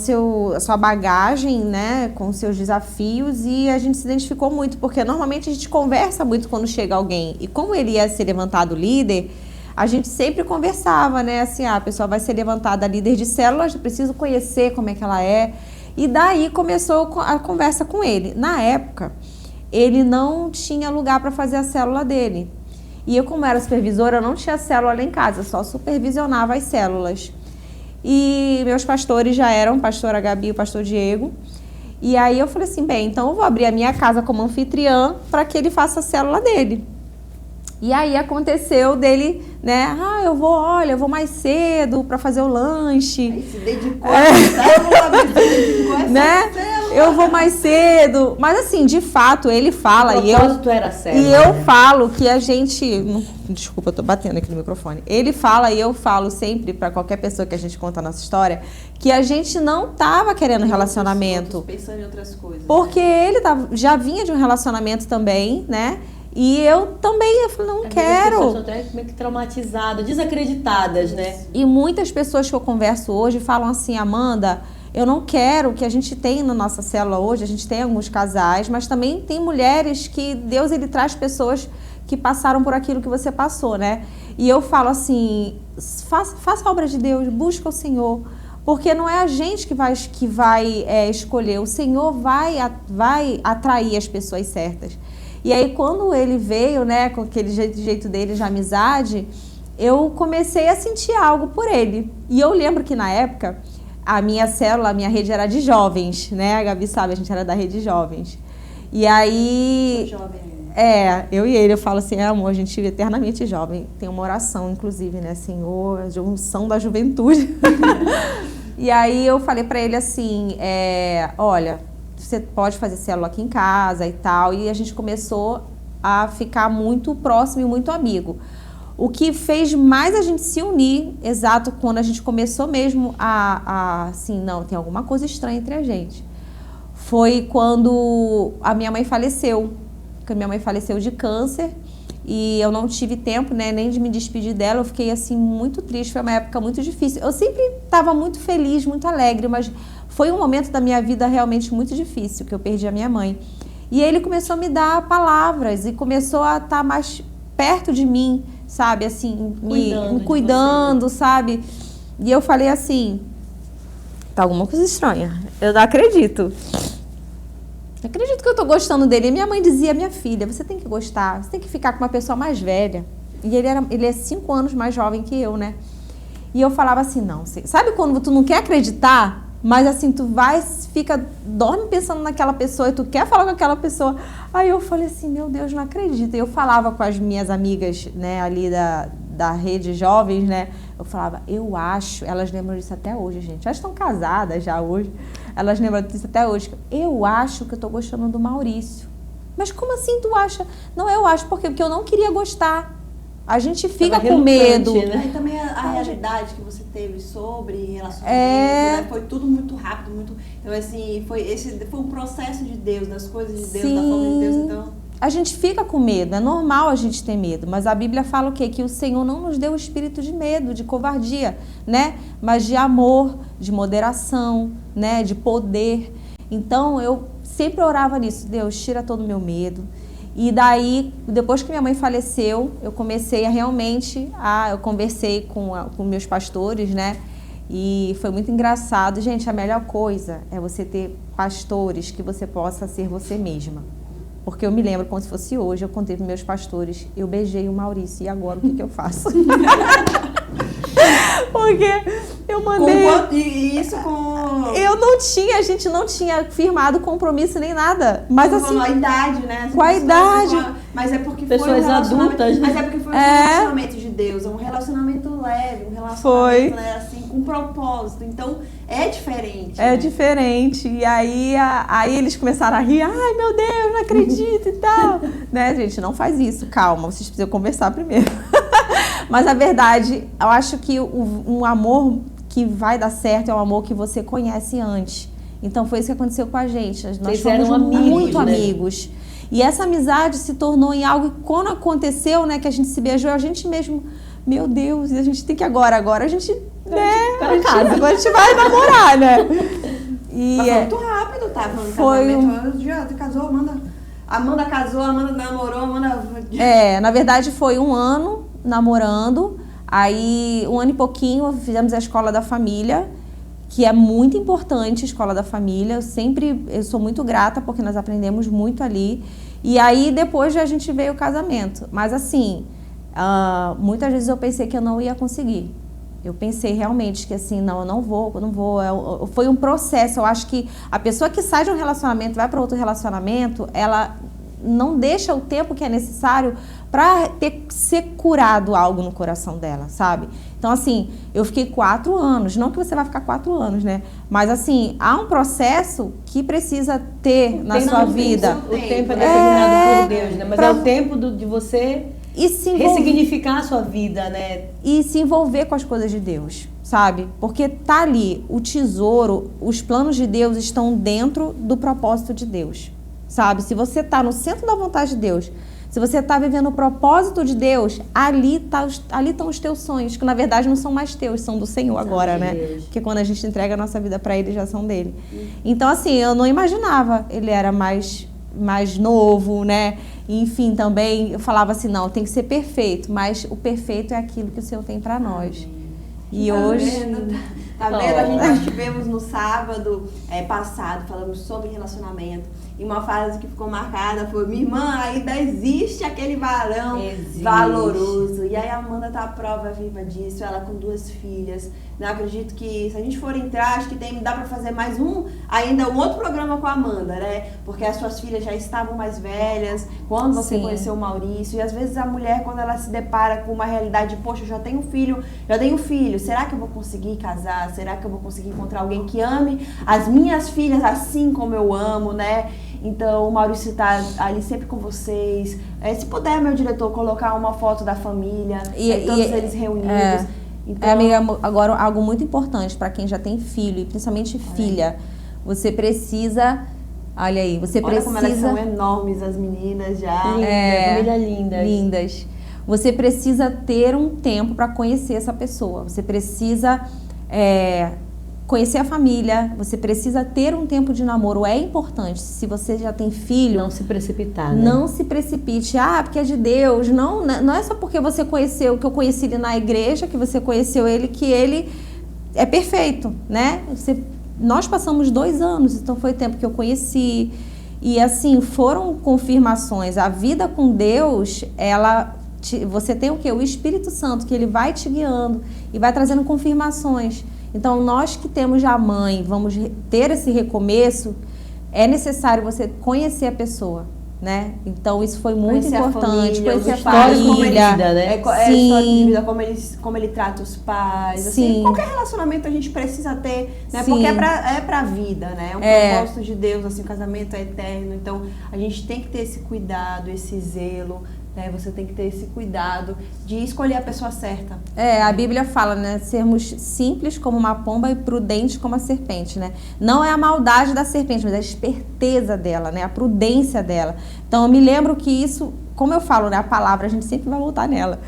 sua bagagem, né? Com seus desafios. E a gente se identificou muito, porque normalmente a gente conversa muito quando chega alguém. E como ele ia ser levantado líder, a gente sempre conversava, né? Assim, a pessoa vai ser levantada líder de célula, eu preciso conhecer como é que ela é. E daí começou a conversa com ele. Na época, ele não tinha lugar para fazer a célula dele. E eu, como era supervisora, eu não tinha célula lá em casa, eu só supervisionava as células. E meus pastores já eram, pastora Gabi e o pastor Diego. E aí eu falei assim, bem, então eu vou abrir a minha casa como anfitriã para que ele faça a célula dele. E aí aconteceu dele, né? Eu vou mais cedo para fazer o lanche. Aí se dedicou a célula, né? Eu vou mais cedo. Mas assim, de fato, ele fala O propósito era certo. E eu falo que a gente... Desculpa, eu tô batendo aqui no microfone. Ele fala e eu falo sempre para qualquer pessoa que a gente conta a nossa história que a gente não tava querendo relacionamento. Pensando em outras coisas. Porque ele já vinha de um relacionamento também, né? E eu também, eu falei, não quero. As pessoas estão até meio que traumatizadas, desacreditadas, né? E muitas pessoas que eu converso hoje falam assim, Amanda, eu não quero que a gente tenha na nossa célula hoje, a gente tem alguns casais, mas também tem mulheres que Deus, ele traz pessoas que passaram por aquilo que você passou, né? E eu falo assim, faça a obra de Deus, busca o Senhor, porque não é a gente que vai escolher, o Senhor vai atrair as pessoas certas. E aí, quando ele veio, né, com aquele jeito dele de amizade, eu comecei a sentir algo por ele. E eu lembro que, na época, a minha célula, a minha rede era de jovens, né? A Gabi sabe, a gente era da rede de jovens. E aí... Jovem. Eu e ele, eu falo assim, amor, a gente vive eternamente jovem. Tem uma oração, inclusive, né? Senhor, a junção da juventude. E aí, eu falei pra ele assim, olha... Você pode fazer célula aqui em casa e tal. E a gente começou a ficar muito próximo e muito amigo. O que fez mais a gente se unir, exato, quando a gente começou mesmo assim, não, tem alguma coisa estranha entre a gente. Foi quando a minha mãe faleceu. Porque a minha mãe faleceu de câncer. E eu não tive tempo, né, nem de me despedir dela. Eu fiquei, assim, muito triste. Foi uma época muito difícil. Eu sempre estava muito feliz, muito alegre, mas foi um momento da minha vida realmente muito difícil, que eu perdi a minha mãe. E ele começou a me dar palavras e começou a estar mais perto de mim, sabe? Assim, me cuidando, sabe? E eu falei assim, tá alguma coisa estranha. Eu não acredito. Acredito que eu tô gostando dele. E minha mãe dizia, minha filha, você tem que gostar, você tem que ficar com uma pessoa mais velha. E ele é 5 anos mais jovem que eu, né? E eu falava assim, não, sabe quando tu não quer acreditar, mas assim, tu dorme pensando naquela pessoa e tu quer falar com aquela pessoa. Aí eu falei assim, meu Deus, não acredito. E eu falava com as minhas amigas, né, ali da rede jovens, né? Eu falava, eu acho, elas lembram disso até hoje, gente. Elas estão casadas já hoje. Elas lembram disso até hoje. Eu acho que eu tô gostando do Maurício. Mas como assim tu acha? Não, eu acho porque eu não queria gostar. A gente fica Tava com medo. relutante, né? E também a realidade que você teve sobre relacionamento, né? Foi tudo muito rápido, muito. Então, assim, foi um processo de Deus, das coisas de Deus, da forma de Deus, então. A gente fica com medo, é normal a gente ter medo, mas a Bíblia fala o quê? Que o Senhor não nos deu o espírito de medo, de covardia, né? Mas de amor, de moderação, né? De poder. Então, eu sempre orava nisso, Deus, tira todo o meu medo. E daí, depois que minha mãe faleceu, eu comecei a realmente, eu conversei com meus pastores, né? E foi muito engraçado. Gente, a melhor coisa é você ter pastores que você possa ser você mesma. Porque eu me lembro, como se fosse hoje, eu contei para meus pastores, eu beijei o Maurício, e agora o que eu faço? Porque eu mandei... A gente não tinha firmado compromisso nem nada. Mas assim... Com a idade, né? Com a idade. Mas é porque pessoas adultas, né? Mas é porque foi um relacionamento de Deus, um relacionamento leve, um relacionamento, né, assim, com propósito. Então, é diferente. É né? diferente. E aí eles começaram a rir. Ai, meu Deus, não acredito e tal. Né, gente? Não faz isso. Calma, vocês precisam conversar primeiro. Mas a verdade, eu acho que um amor que vai dar certo é um amor que você conhece antes. Então, foi isso que aconteceu com a gente. Nós fomos muito amigos. E essa amizade se tornou em algo que, quando aconteceu, né, que a gente se beijou, a gente mesmo, meu Deus, a gente tem que agora a gente, né, agora a gente vai namorar, né? E mas foi muito rápido, tá? Já casou, Amanda casou, Amanda namorou, Amanda... na verdade foi 1 ano namorando, aí 1 ano e pouquinho fizemos a escola da família, que é muito importante, a escola da família. Eu sou muito grata porque nós aprendemos muito ali. E aí depois a gente veio o casamento. Mas assim, muitas vezes eu pensei que eu não ia conseguir. Eu pensei realmente que assim, não, eu não vou. Foi um processo. Eu acho que a pessoa que sai de um relacionamento, vai para outro relacionamento, ela não deixa o tempo que é necessário para ser curado algo no coração dela, sabe? Então, assim, eu fiquei 4 anos, não que você vai ficar 4 anos, né? Mas, assim, há um processo que precisa ter na sua vida. O tempo é determinado por Deus, né? Mas é o tempo de você ressignificar a sua vida, né? E se envolver com as coisas de Deus, sabe? Porque tá ali, o tesouro, os planos de Deus estão dentro do propósito de Deus, sabe? Se você tá no centro da vontade de Deus, se você está vivendo o propósito de Deus, ali estão os teus sonhos, que na verdade não são mais teus, são do Senhor agora, né? Porque quando a gente entrega a nossa vida para Ele, já são dele. Então, assim, eu não imaginava. Ele era mais novo, né? Enfim, também eu falava assim, não, tem que ser perfeito, mas o perfeito é aquilo que o Senhor tem para nós. E hoje... Tá vendo? Nós tivemos no sábado passado, falamos sobre relacionamento. E uma frase que ficou marcada foi: minha irmã, ainda existe aquele varão valoroso. E aí a Amanda tá a prova viva disso, ela com 2 filhas. Eu acredito que se a gente for entrar, acho que dá pra fazer mais um outro programa com a Amanda, né? Porque as suas filhas já estavam mais velhas quando você conheceu o Maurício. E às vezes a mulher, quando ela se depara com uma realidade, poxa, eu já tenho filho, será que eu vou conseguir casar? Será que eu vou conseguir encontrar alguém que ame as minhas filhas assim como eu amo, né? Então, o Maurício está ali sempre com vocês. Se puder, meu diretor, colocar uma foto da família, todos eles reunidos. Então... amiga, agora algo muito importante para quem já tem filho, e principalmente filha. Você precisa... Olha aí, você precisa... Olha como elas são enormes, as meninas já. Família lindas. Você precisa ter um tempo para conhecer essa pessoa. Você precisa... conhecer a família, você precisa ter um tempo de namoro, é importante. Se você já tem filho... Não se precipitar, né? Não se precipite. Porque é de Deus. Não é só porque você conheceu, que eu conheci ele na igreja, que você conheceu ele, que ele é perfeito, né? Nós passamos 2 anos, então foi o tempo que eu conheci. E assim, foram confirmações. A vida com Deus, você tem o quê? O Espírito Santo, que ele vai te guiando e vai trazendo confirmações. Então, nós que temos já mãe, vamos ter esse recomeço, é necessário você conhecer a pessoa, né? Então, isso foi muito importante. Conhecer a família, né? A história de vida, como ele trata os pais. Assim, qualquer relacionamento a gente precisa ter, né? Porque é pra vida, né? É um propósito de Deus, assim, o casamento é eterno. Então, a gente tem que ter esse cuidado, esse zelo né? Você tem que ter esse cuidado de escolher a pessoa certa. A Bíblia fala, né, sermos simples como uma pomba e prudentes como a serpente, né? Não é a maldade da serpente, mas a esperteza dela, né, a prudência dela. Então eu me lembro que isso, como eu falo, né, a palavra, a gente sempre vai voltar nela.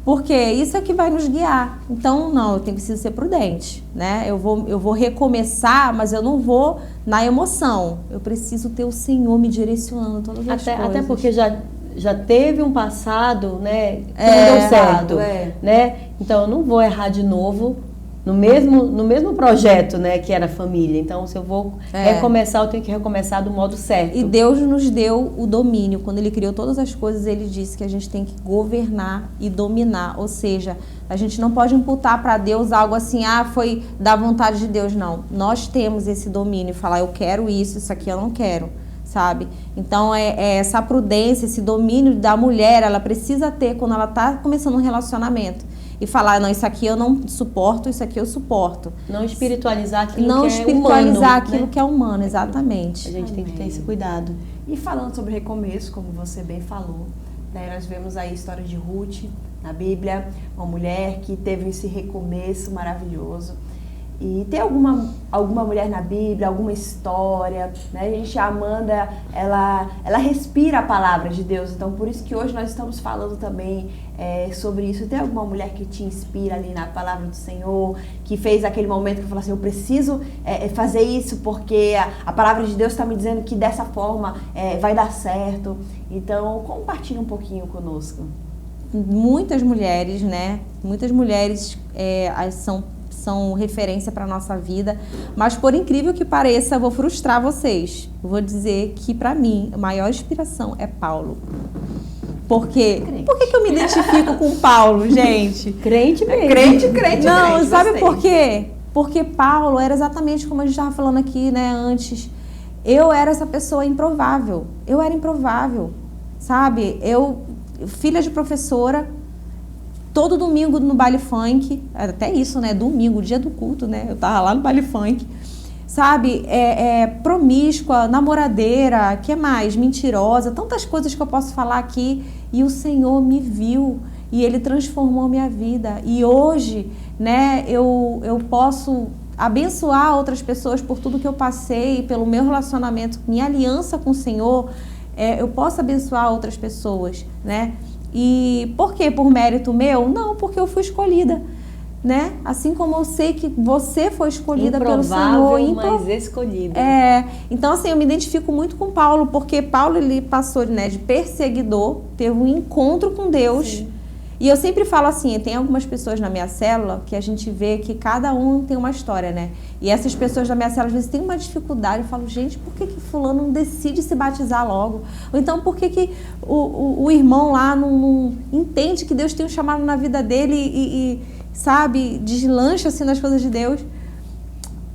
Porque isso é que vai nos guiar. Então, não, eu preciso ser prudente, né? Eu vou recomeçar, mas eu não vou na emoção. Eu preciso ter o Senhor me direcionando todas as coisas. Até porque já teve um passado, né, que não deu certo, né? Então eu não vou errar de novo no mesmo projeto, né, que era a família. Então, se eu vou recomeçar, eu tenho que recomeçar do modo certo. E Deus nos deu o domínio. Quando Ele criou todas as coisas, Ele disse que a gente tem que governar e dominar. Ou seja, a gente não pode imputar para Deus algo assim, foi da vontade de Deus, não. Nós temos esse domínio e falar, eu quero isso aqui eu não quero, sabe? Então, essa prudência, esse domínio da mulher, ela precisa ter quando ela está começando um relacionamento. E falar, não, isso aqui eu não suporto, isso aqui eu suporto. Não espiritualizar aquilo que é humano. Não espiritualizar aquilo, né, que é humano, exatamente. A gente tem que ter esse cuidado. E falando sobre recomeço, como você bem falou, né, nós vemos aí a história de Ruth na Bíblia, uma mulher que teve esse recomeço maravilhoso. E tem alguma mulher na Bíblia, alguma história, né? A gente, a Amanda, ela respira a palavra de Deus, então por isso que hoje nós estamos falando também sobre isso. Tem alguma mulher que te inspira ali na palavra do Senhor, que fez aquele momento que falou assim, eu preciso fazer isso porque a palavra de Deus está me dizendo que dessa forma vai dar certo. Então, compartilha um pouquinho conosco. Muitas mulheres, né? Muitas mulheres são referência para a nossa vida, mas por incrível que pareça, vou frustrar vocês. Eu vou dizer que para mim, a maior inspiração é Paulo. Por quê? Por que eu me identifico com Paulo, gente? Crente mesmo. Crente. Não, sabe por quê? Porque Paulo era exatamente como a gente estava falando aqui, né, antes. Eu era essa pessoa improvável. Eu era improvável, sabe? Eu, filha de professora, todo domingo no baile funk, até isso, né? Domingo, dia do culto, né? Eu tava lá no baile funk, sabe? Promíscua, namoradeira, que mais? Mentirosa, tantas coisas que eu posso falar aqui. E o Senhor me viu e Ele transformou minha vida. E hoje, né? Eu posso abençoar outras pessoas por tudo que eu passei, pelo meu relacionamento, minha aliança com o Senhor. Eu posso abençoar outras pessoas, né? E por quê? Por mérito meu? Não, porque eu fui escolhida, né? Assim como eu sei que você foi escolhida pelo Senhor. Mas escolhida. Então, assim, eu me identifico muito com Paulo, porque Paulo, ele passou, né, de perseguidor, teve um encontro com Deus. Sim. E eu sempre falo assim, tem algumas pessoas na minha célula que a gente vê que cada um tem uma história, né? E essas pessoas da minha célula às vezes têm uma dificuldade. Eu falo, gente, por que fulano não decide se batizar logo? Ou então, por que o irmão lá não entende que Deus tem um chamado na vida dele e sabe, deslancha assim nas coisas de Deus?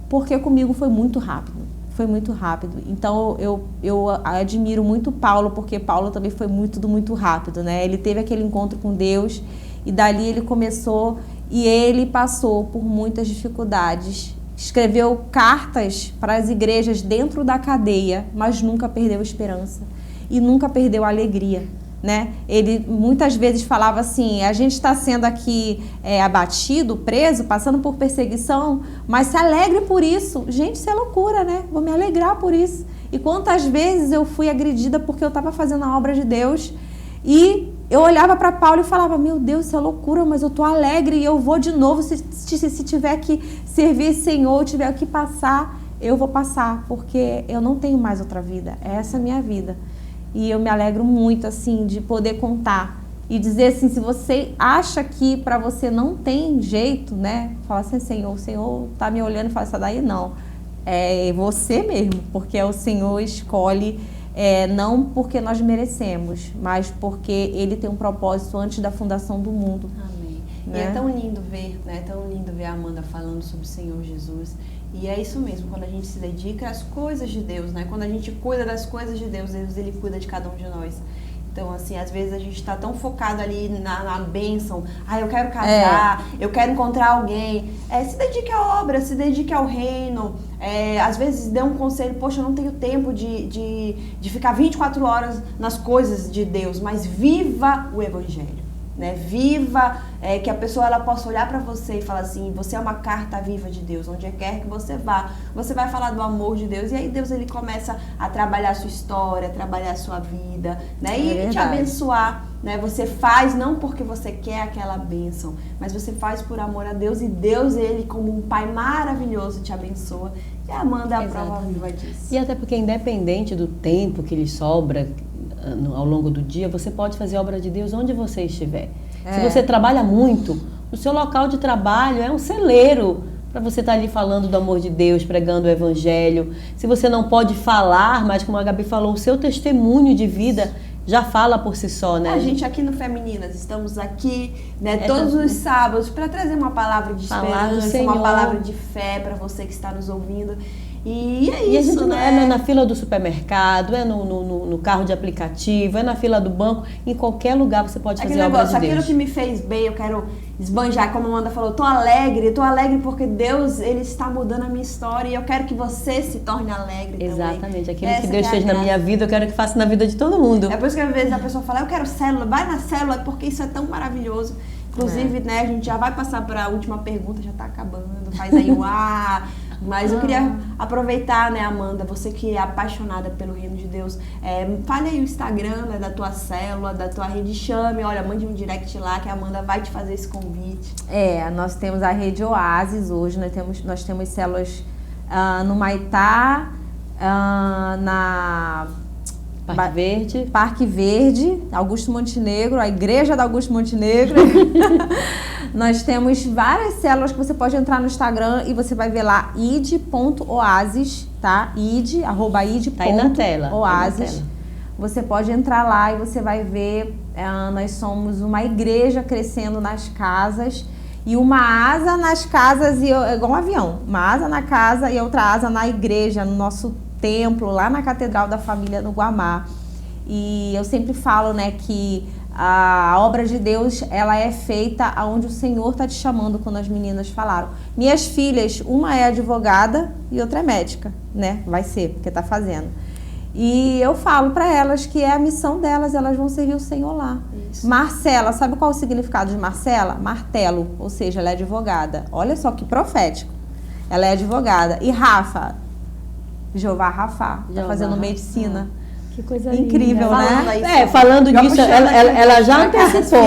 Porque comigo foi muito rápido. Foi muito rápido. Então, eu admiro muito Paulo, porque Paulo também foi muito rápido, né? Ele teve aquele encontro com Deus e dali ele começou e ele passou por muitas dificuldades. Escreveu cartas para as igrejas dentro da cadeia, mas nunca perdeu a esperança e nunca perdeu a alegria, né? Ele muitas vezes falava assim, a gente está sendo aqui abatido, preso, passando por perseguição, mas se alegre por isso. Gente, isso é loucura, né? Vou me alegrar por isso. E quantas vezes eu fui agredida porque eu estava fazendo a obra de Deus e eu olhava para Paulo e falava, meu Deus, isso é loucura, mas eu tô alegre e eu vou de novo, se tiver que servir esse Senhor, tiver que passar, eu vou passar, porque eu não tenho mais outra vida, essa é a minha vida. E eu me alegro muito, assim, de poder contar e dizer assim, se você acha que para você não tem jeito, né? Fala assim, Senhor, o Senhor tá me olhando e fala, essa daí não. É você mesmo, porque o Senhor escolhe, não porque nós merecemos, mas porque Ele tem um propósito antes da fundação do mundo. Amém. Né? E é tão lindo ver, né? É tão lindo ver a Amanda falando sobre o Senhor Jesus. E é isso mesmo, quando a gente se dedica às coisas de Deus, né? Quando a gente cuida das coisas de Deus, Deus, Ele cuida de cada um de nós. Então, assim, às vezes a gente está tão focado ali na bênção. Eu quero casar, eu quero encontrar alguém. Se dedique à obra, se dedique ao reino. Às vezes dê um conselho, poxa, eu não tenho tempo de ficar 24 horas nas coisas de Deus, mas viva o Evangelho. Né? Viva, que a pessoa ela possa olhar para você e falar assim, você é uma carta viva de Deus, onde quer que você vá, você vai falar do amor de Deus, e aí Deus ele começa a trabalhar a sua história, a trabalhar a sua vida, né? E te abençoar, né? Você faz não porque você quer aquela bênção, mas você faz por amor a Deus, e Deus, ele como um pai maravilhoso te abençoa. E a Amanda é a prova viva disso. E até porque independente do tempo que lhe sobra ao longo do dia, você pode fazer a obra de Deus onde você estiver. Se você trabalha muito, o seu local de trabalho é um celeiro para você estar ali falando do amor de Deus, pregando o Evangelho. Se você não pode falar, mas como a Gabi falou, o seu testemunho de vida já fala por si só, né? A gente aqui no Femininas, estamos aqui, né, todos os sábados para trazer uma palavra de esperança, uma palavra de fé para você que está nos ouvindo. E é isso, e a gente né? É na fila do supermercado, é no carro de aplicativo, é na fila do banco, em qualquer lugar você pode fazer a obra de Deus. Aquilo que me fez bem, eu quero esbanjar, como a Amanda falou, tô alegre porque Deus, ele está mudando a minha história e eu quero que você se torne alegre também. Exatamente, aquilo que Deus fez na minha vida, eu quero que faça na vida de todo mundo. É por isso que às vezes a pessoa fala, eu quero célula, vai na célula, porque isso é tão maravilhoso. Inclusive, né, a gente já vai passar para a última pergunta, já tá acabando, faz aí mas eu queria aproveitar, né, Amanda, você que é apaixonada pelo reino de Deus, fale aí o Instagram, né, da tua célula, da tua rede, chame, olha, mande um direct lá que a Amanda vai te fazer esse convite. Nós temos a rede Oásis hoje, nós temos células no Maitá, na Parque Verde, Augusto Montenegro, a Igreja da Augusto Montenegro. Nós temos várias células que você pode entrar no Instagram e você vai ver lá id.oasis, tá? id.oasis. Tá aí na tela. Você pode entrar lá e você vai ver, nós somos uma igreja crescendo nas casas e uma asa nas casas, igual um avião, uma asa na casa e outra asa na igreja, no nosso templo, lá na Catedral da Família no Guamá. E eu sempre falo, né, que a obra de Deus, ela é feita aonde o Senhor está te chamando, quando as meninas falaram. Minhas filhas, uma é advogada e outra é médica, né? Vai ser, porque está fazendo. E eu falo para elas que é a missão delas, elas vão servir o Senhor lá. Isso. Marcela, sabe qual é o significado de Marcela? Martelo, ou seja, ela é advogada. Olha só que profético. Ela é advogada. E Rafa, Jeová Rafa, está fazendo medicina. Que coisa incrível, linda, né? Falando disso, ela já antecipou.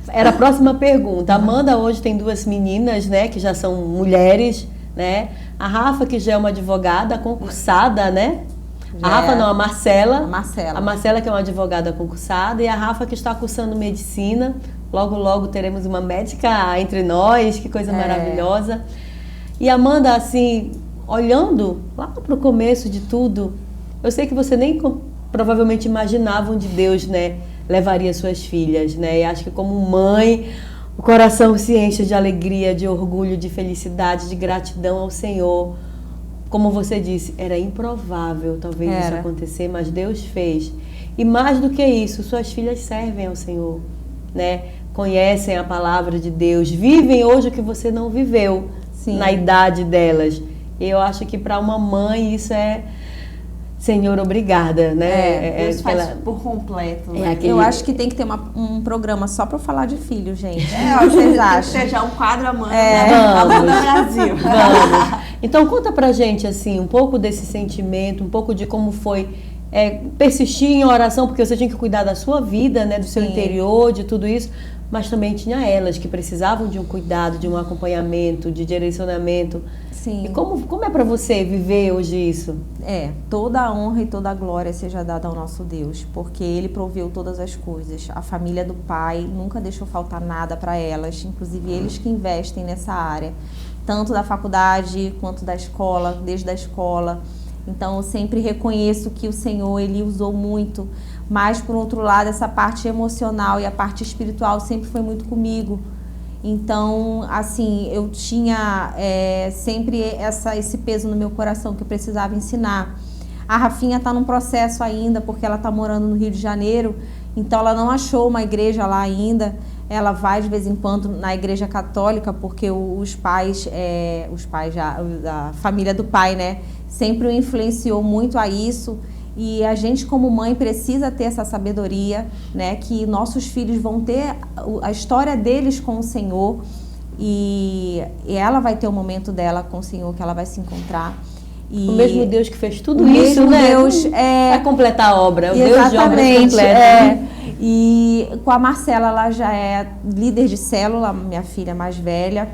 Era a próxima pergunta. A Amanda hoje tem 2 meninas, né, que já são mulheres, né? A Rafa, que já é uma advogada concursada, né? A Rafa não, a Marcela. A Marcela, que é uma advogada concursada, e a Rafa, que está cursando medicina. Logo, logo teremos uma médica entre nós, que coisa maravilhosa. E Amanda, assim, olhando lá para o começo de tudo, eu sei que você nem provavelmente imaginava onde Deus, né, levaria suas filhas, né? E acho que como mãe, o coração se enche de alegria, de orgulho, de felicidade, de gratidão ao Senhor. Como você disse, era improvável talvez isso acontecer, mas Deus fez. E mais do que isso, suas filhas servem ao Senhor, né? Conhecem a palavra de Deus, vivem hoje o que você não viveu na idade delas. E eu acho que para uma mãe isso é... Senhor, obrigada, né? Deus faz por completo. Né? Eu acho que tem que ter um programa só para falar de filho, gente. O que vocês acham? Seja um quadro Amanda, Amanda Brasil. Vamos. Então, conta pra gente, assim, um pouco desse sentimento, um pouco de como foi persistir em oração, porque você tinha que cuidar da sua vida, né? Do seu interior, de tudo isso. Mas também tinha elas que precisavam de um cuidado, de um acompanhamento, de direcionamento. Sim. E como é para você viver hoje isso? Toda a honra e toda a glória seja dada ao nosso Deus, porque Ele proveu todas as coisas. A família do Pai nunca deixou faltar nada para elas, inclusive eles que investem nessa área, tanto da faculdade quanto da escola, desde a escola. Então eu sempre reconheço que o Senhor, Ele usou muito, mas por outro lado essa parte emocional e a parte espiritual sempre foi muito comigo. Então, assim, eu tinha sempre esse peso no meu coração que eu precisava ensinar. A Rafinha está num processo ainda, porque ela está morando no Rio de Janeiro, Então ela não achou uma igreja lá ainda. Ela vai de vez em quando na igreja católica, porque os pais já, a família do pai, né, sempre o influenciou muito a isso. E a gente como mãe precisa ter essa sabedoria, né, que nossos filhos vão ter a história deles com o Senhor, e ela vai ter o momento dela com o Senhor, que ela vai se encontrar. E o mesmo Deus que fez tudo o isso, mesmo né? Deus vai completar a obra, o exatamente, Deus de obras completas. E com a Marcela, ela já é líder de célula, minha filha mais velha.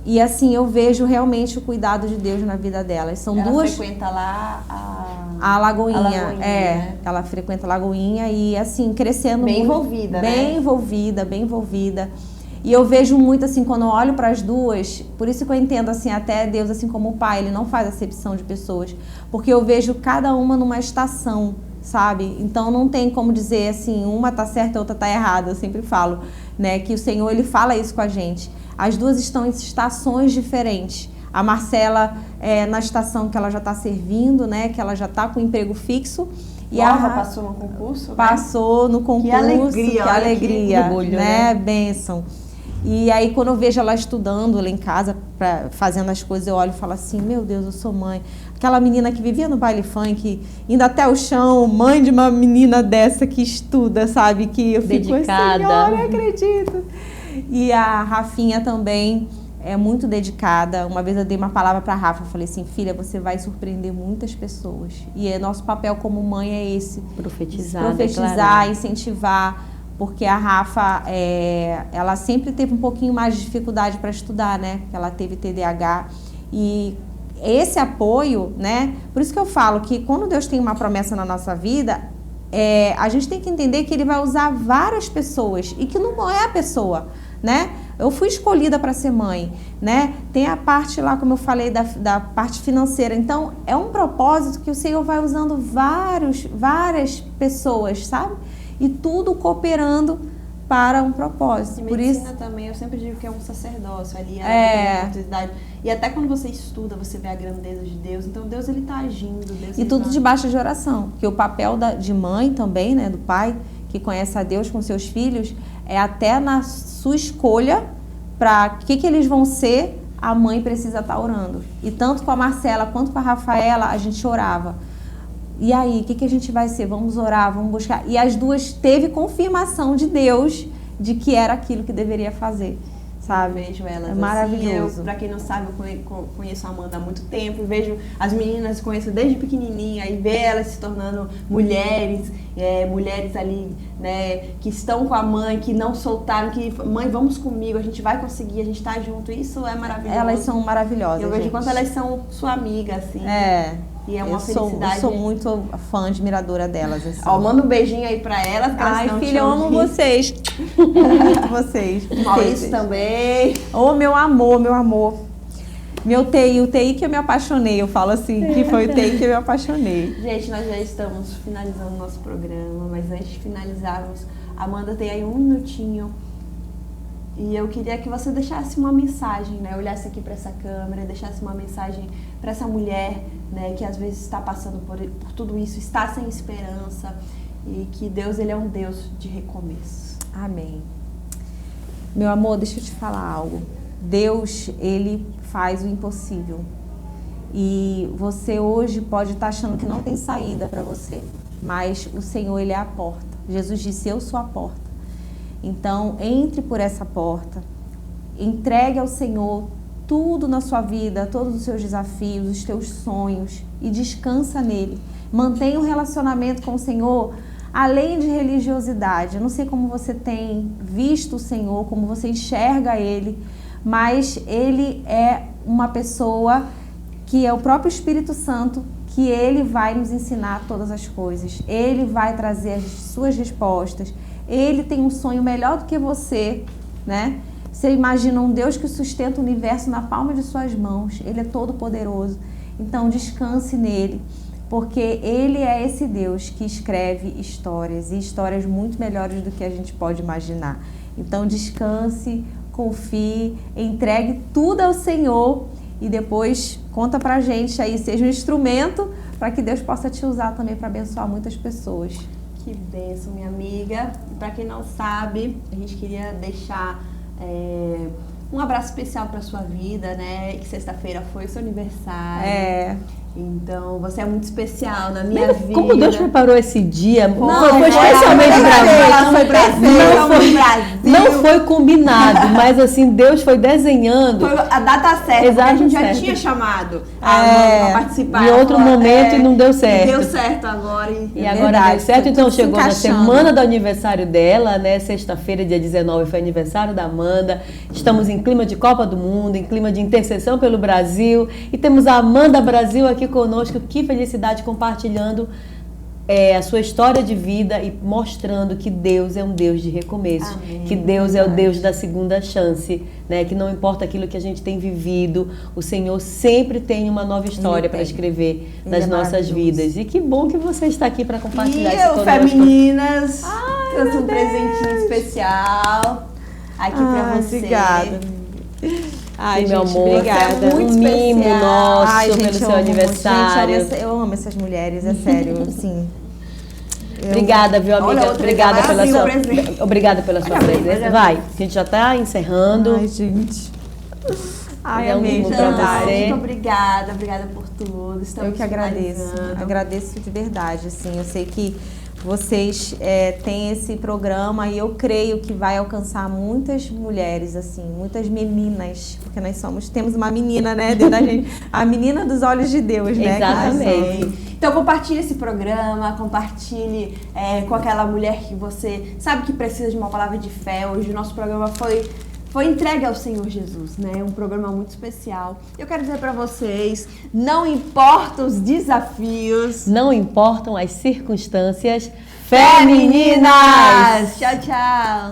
E assim, eu vejo realmente o cuidado de Deus na vida dela. São ela duas... frequenta lá a Lagoinha, né? Ela frequenta a Lagoinha e assim, crescendo bem muito, envolvida, bem né? Bem envolvida. E eu vejo muito assim, quando eu olho para as duas, por isso que eu entendo assim, até Deus assim como o pai, ele não faz acepção de pessoas, porque eu vejo cada uma numa estação, sabe? Então não tem como dizer assim, uma tá certa, a outra tá errada, eu sempre falo, né, que o Senhor, ele fala isso com a gente. As duas estão em estações diferentes. A Marcela na estação que ela já está servindo, né, que ela já está com emprego fixo. E a passou no concurso? Passou no concurso. Que alegria, que orgulho, né? Bênção. E aí quando eu vejo ela estudando lá em casa, fazendo as coisas, eu olho e falo assim, meu Deus, eu sou mãe. Aquela menina que vivia no baile funk, indo até o chão, mãe de uma menina dessa que estuda, sabe? Que eu fico dedicada. Assim, eu não acredito. E a Rafinha também é muito dedicada. Uma vez eu dei uma palavra para a Rafa, eu falei assim, filha, você vai surpreender muitas pessoas. E nosso papel como mãe é esse. Profetizar, incentivar. Porque a Rafa, ela sempre teve um pouquinho mais de dificuldade para estudar, né? Ela teve TDAH. E esse apoio, né? Por isso que eu falo que quando Deus tem uma promessa na nossa vida, a gente tem que entender que Ele vai usar várias pessoas e que não é a pessoa, né? Eu fui escolhida para ser mãe, né? Tem a parte lá, como eu falei, da parte financeira. Então, é um propósito que o Senhor vai usando várias pessoas, sabe? E tudo cooperando para um propósito. E por medicina isso também, eu sempre digo que é um sacerdócio ali, a oportunidade. E até quando você estuda, você vê a grandeza de Deus. Então Deus, ele está agindo. Deus, e tudo debaixo de oração. Porque o papel de mãe também, né, do pai, que conhece a Deus com seus filhos, é até na sua escolha para o que eles vão ser, a mãe precisa estar orando. E tanto com a Marcela quanto com a Rafaela, a gente orava. E aí, o que a gente vai ser? Vamos orar, vamos buscar. E as duas teve confirmação de Deus de que era aquilo que deveria fazer, sabe? Vejo elas é maravilhoso. Assim, pra quem não sabe, eu conheço a Amanda há muito tempo, vejo as meninas, conheço desde pequenininha, e ver elas se tornando mulheres ali, né, que estão com a mãe, que não soltaram, que mãe, vamos comigo, a gente vai conseguir, a gente tá junto, isso é maravilhoso. Elas são maravilhosas, eu vejo quanto elas são sua amiga, assim. E é uma felicidade. Eu sou muito fã, admiradora delas. Assim. Ó, manda um beijinho aí pra elas. Ai, filha, eu amo vocês. Muito vocês. Maurício também. Ô, meu amor, meu amor. Meu TI, o TI que eu me apaixonei. Eu falo assim, que foi o TI que eu me apaixonei. Gente, nós já estamos finalizando o nosso programa, mas antes de finalizarmos, Amanda tem aí um minutinho. E eu queria que você deixasse uma mensagem, né? Olhasse aqui para essa câmera, deixasse uma mensagem para essa mulher, né? Que às vezes está passando por tudo isso, está sem esperança, e que Deus, ele é um Deus de recomeço. Amém. Meu amor, deixa eu te falar algo. Deus, ele faz o impossível. E você hoje pode estar achando que não tem saída para você, mas o Senhor, ele é a porta. Jesus disse, eu sou a porta. Então, entre por essa porta, entregue ao Senhor tudo na sua vida, todos os seus desafios, os teus sonhos, e descansa nele. Mantenha um relacionamento com o Senhor, além de religiosidade. Eu não sei como você tem visto o Senhor, como você enxerga Ele, mas Ele é uma pessoa que é o próprio Espírito Santo, que Ele vai nos ensinar todas as coisas. Ele vai trazer as suas respostas. Ele tem um sonho melhor do que você, né? Você imagina um Deus que sustenta o universo na palma de suas mãos. Ele é todo poderoso. Então descanse nele, porque ele é esse Deus que escreve histórias, e histórias muito melhores do que a gente pode imaginar. Então descanse, confie, entregue tudo ao Senhor e depois conta pra gente aí, seja um instrumento para que Deus possa te usar também para abençoar muitas pessoas. Que bênção, minha amiga. Para quem não sabe, a gente queria deixar um abraço especial para sua vida, né? Que sexta-feira foi seu aniversário. Então, você é muito especial na minha vida. Como Deus preparou esse dia? Foi especialmente para mim. Não foi combinado, mas assim, Deus foi desenhando. Foi a data certa, porque a gente já tinha chamado a participar. Em outro momento e não deu certo. Deu certo agora. E agora deu certo, então chegou na semana do aniversário dela, né? Sexta-feira, dia 19, foi aniversário da Amanda. Estamos em clima de Copa do Mundo, em clima de intercessão pelo Brasil. E temos a Amanda Brasil aqui conosco. Que felicidade, compartilhando a sua história de vida e mostrando que Deus é um Deus de recomeço. Amém. Que Deus é o Deus da segunda chance, né? Que não importa aquilo que a gente tem vivido, o Senhor sempre tem uma nova história para escrever nas nossas vidas. E que bom que você está aqui para compartilhar isso conosco. Femininas, trouxe um presentinho especial aqui para você. Obrigada. Ai, meu gente, amor, obrigada. Um mimo nosso pelo seu aniversário. Gente, eu amo essas mulheres, é sério, assim. Obrigada, viu, amiga? Obrigada pela sua presença. Vai, a gente já está encerrando. Ai, gente. Ai, um mimo pra você. Muito obrigada por tudo. Eu que agradeço. Agradeço de verdade, assim. Eu sei que vocês têm esse programa e eu creio que vai alcançar muitas mulheres, assim, muitas meninas, porque temos uma menina, né, dentro da gente, a menina dos olhos de Deus, né? Exatamente. Então compartilhe esse programa, compartilhe com aquela mulher que você sabe que precisa de uma palavra de fé. Hoje o nosso programa foi entregue ao Senhor Jesus, né? Um programa muito especial. Eu quero dizer para vocês, não importam os desafios, não importam as circunstâncias femininas. Tchau, tchau.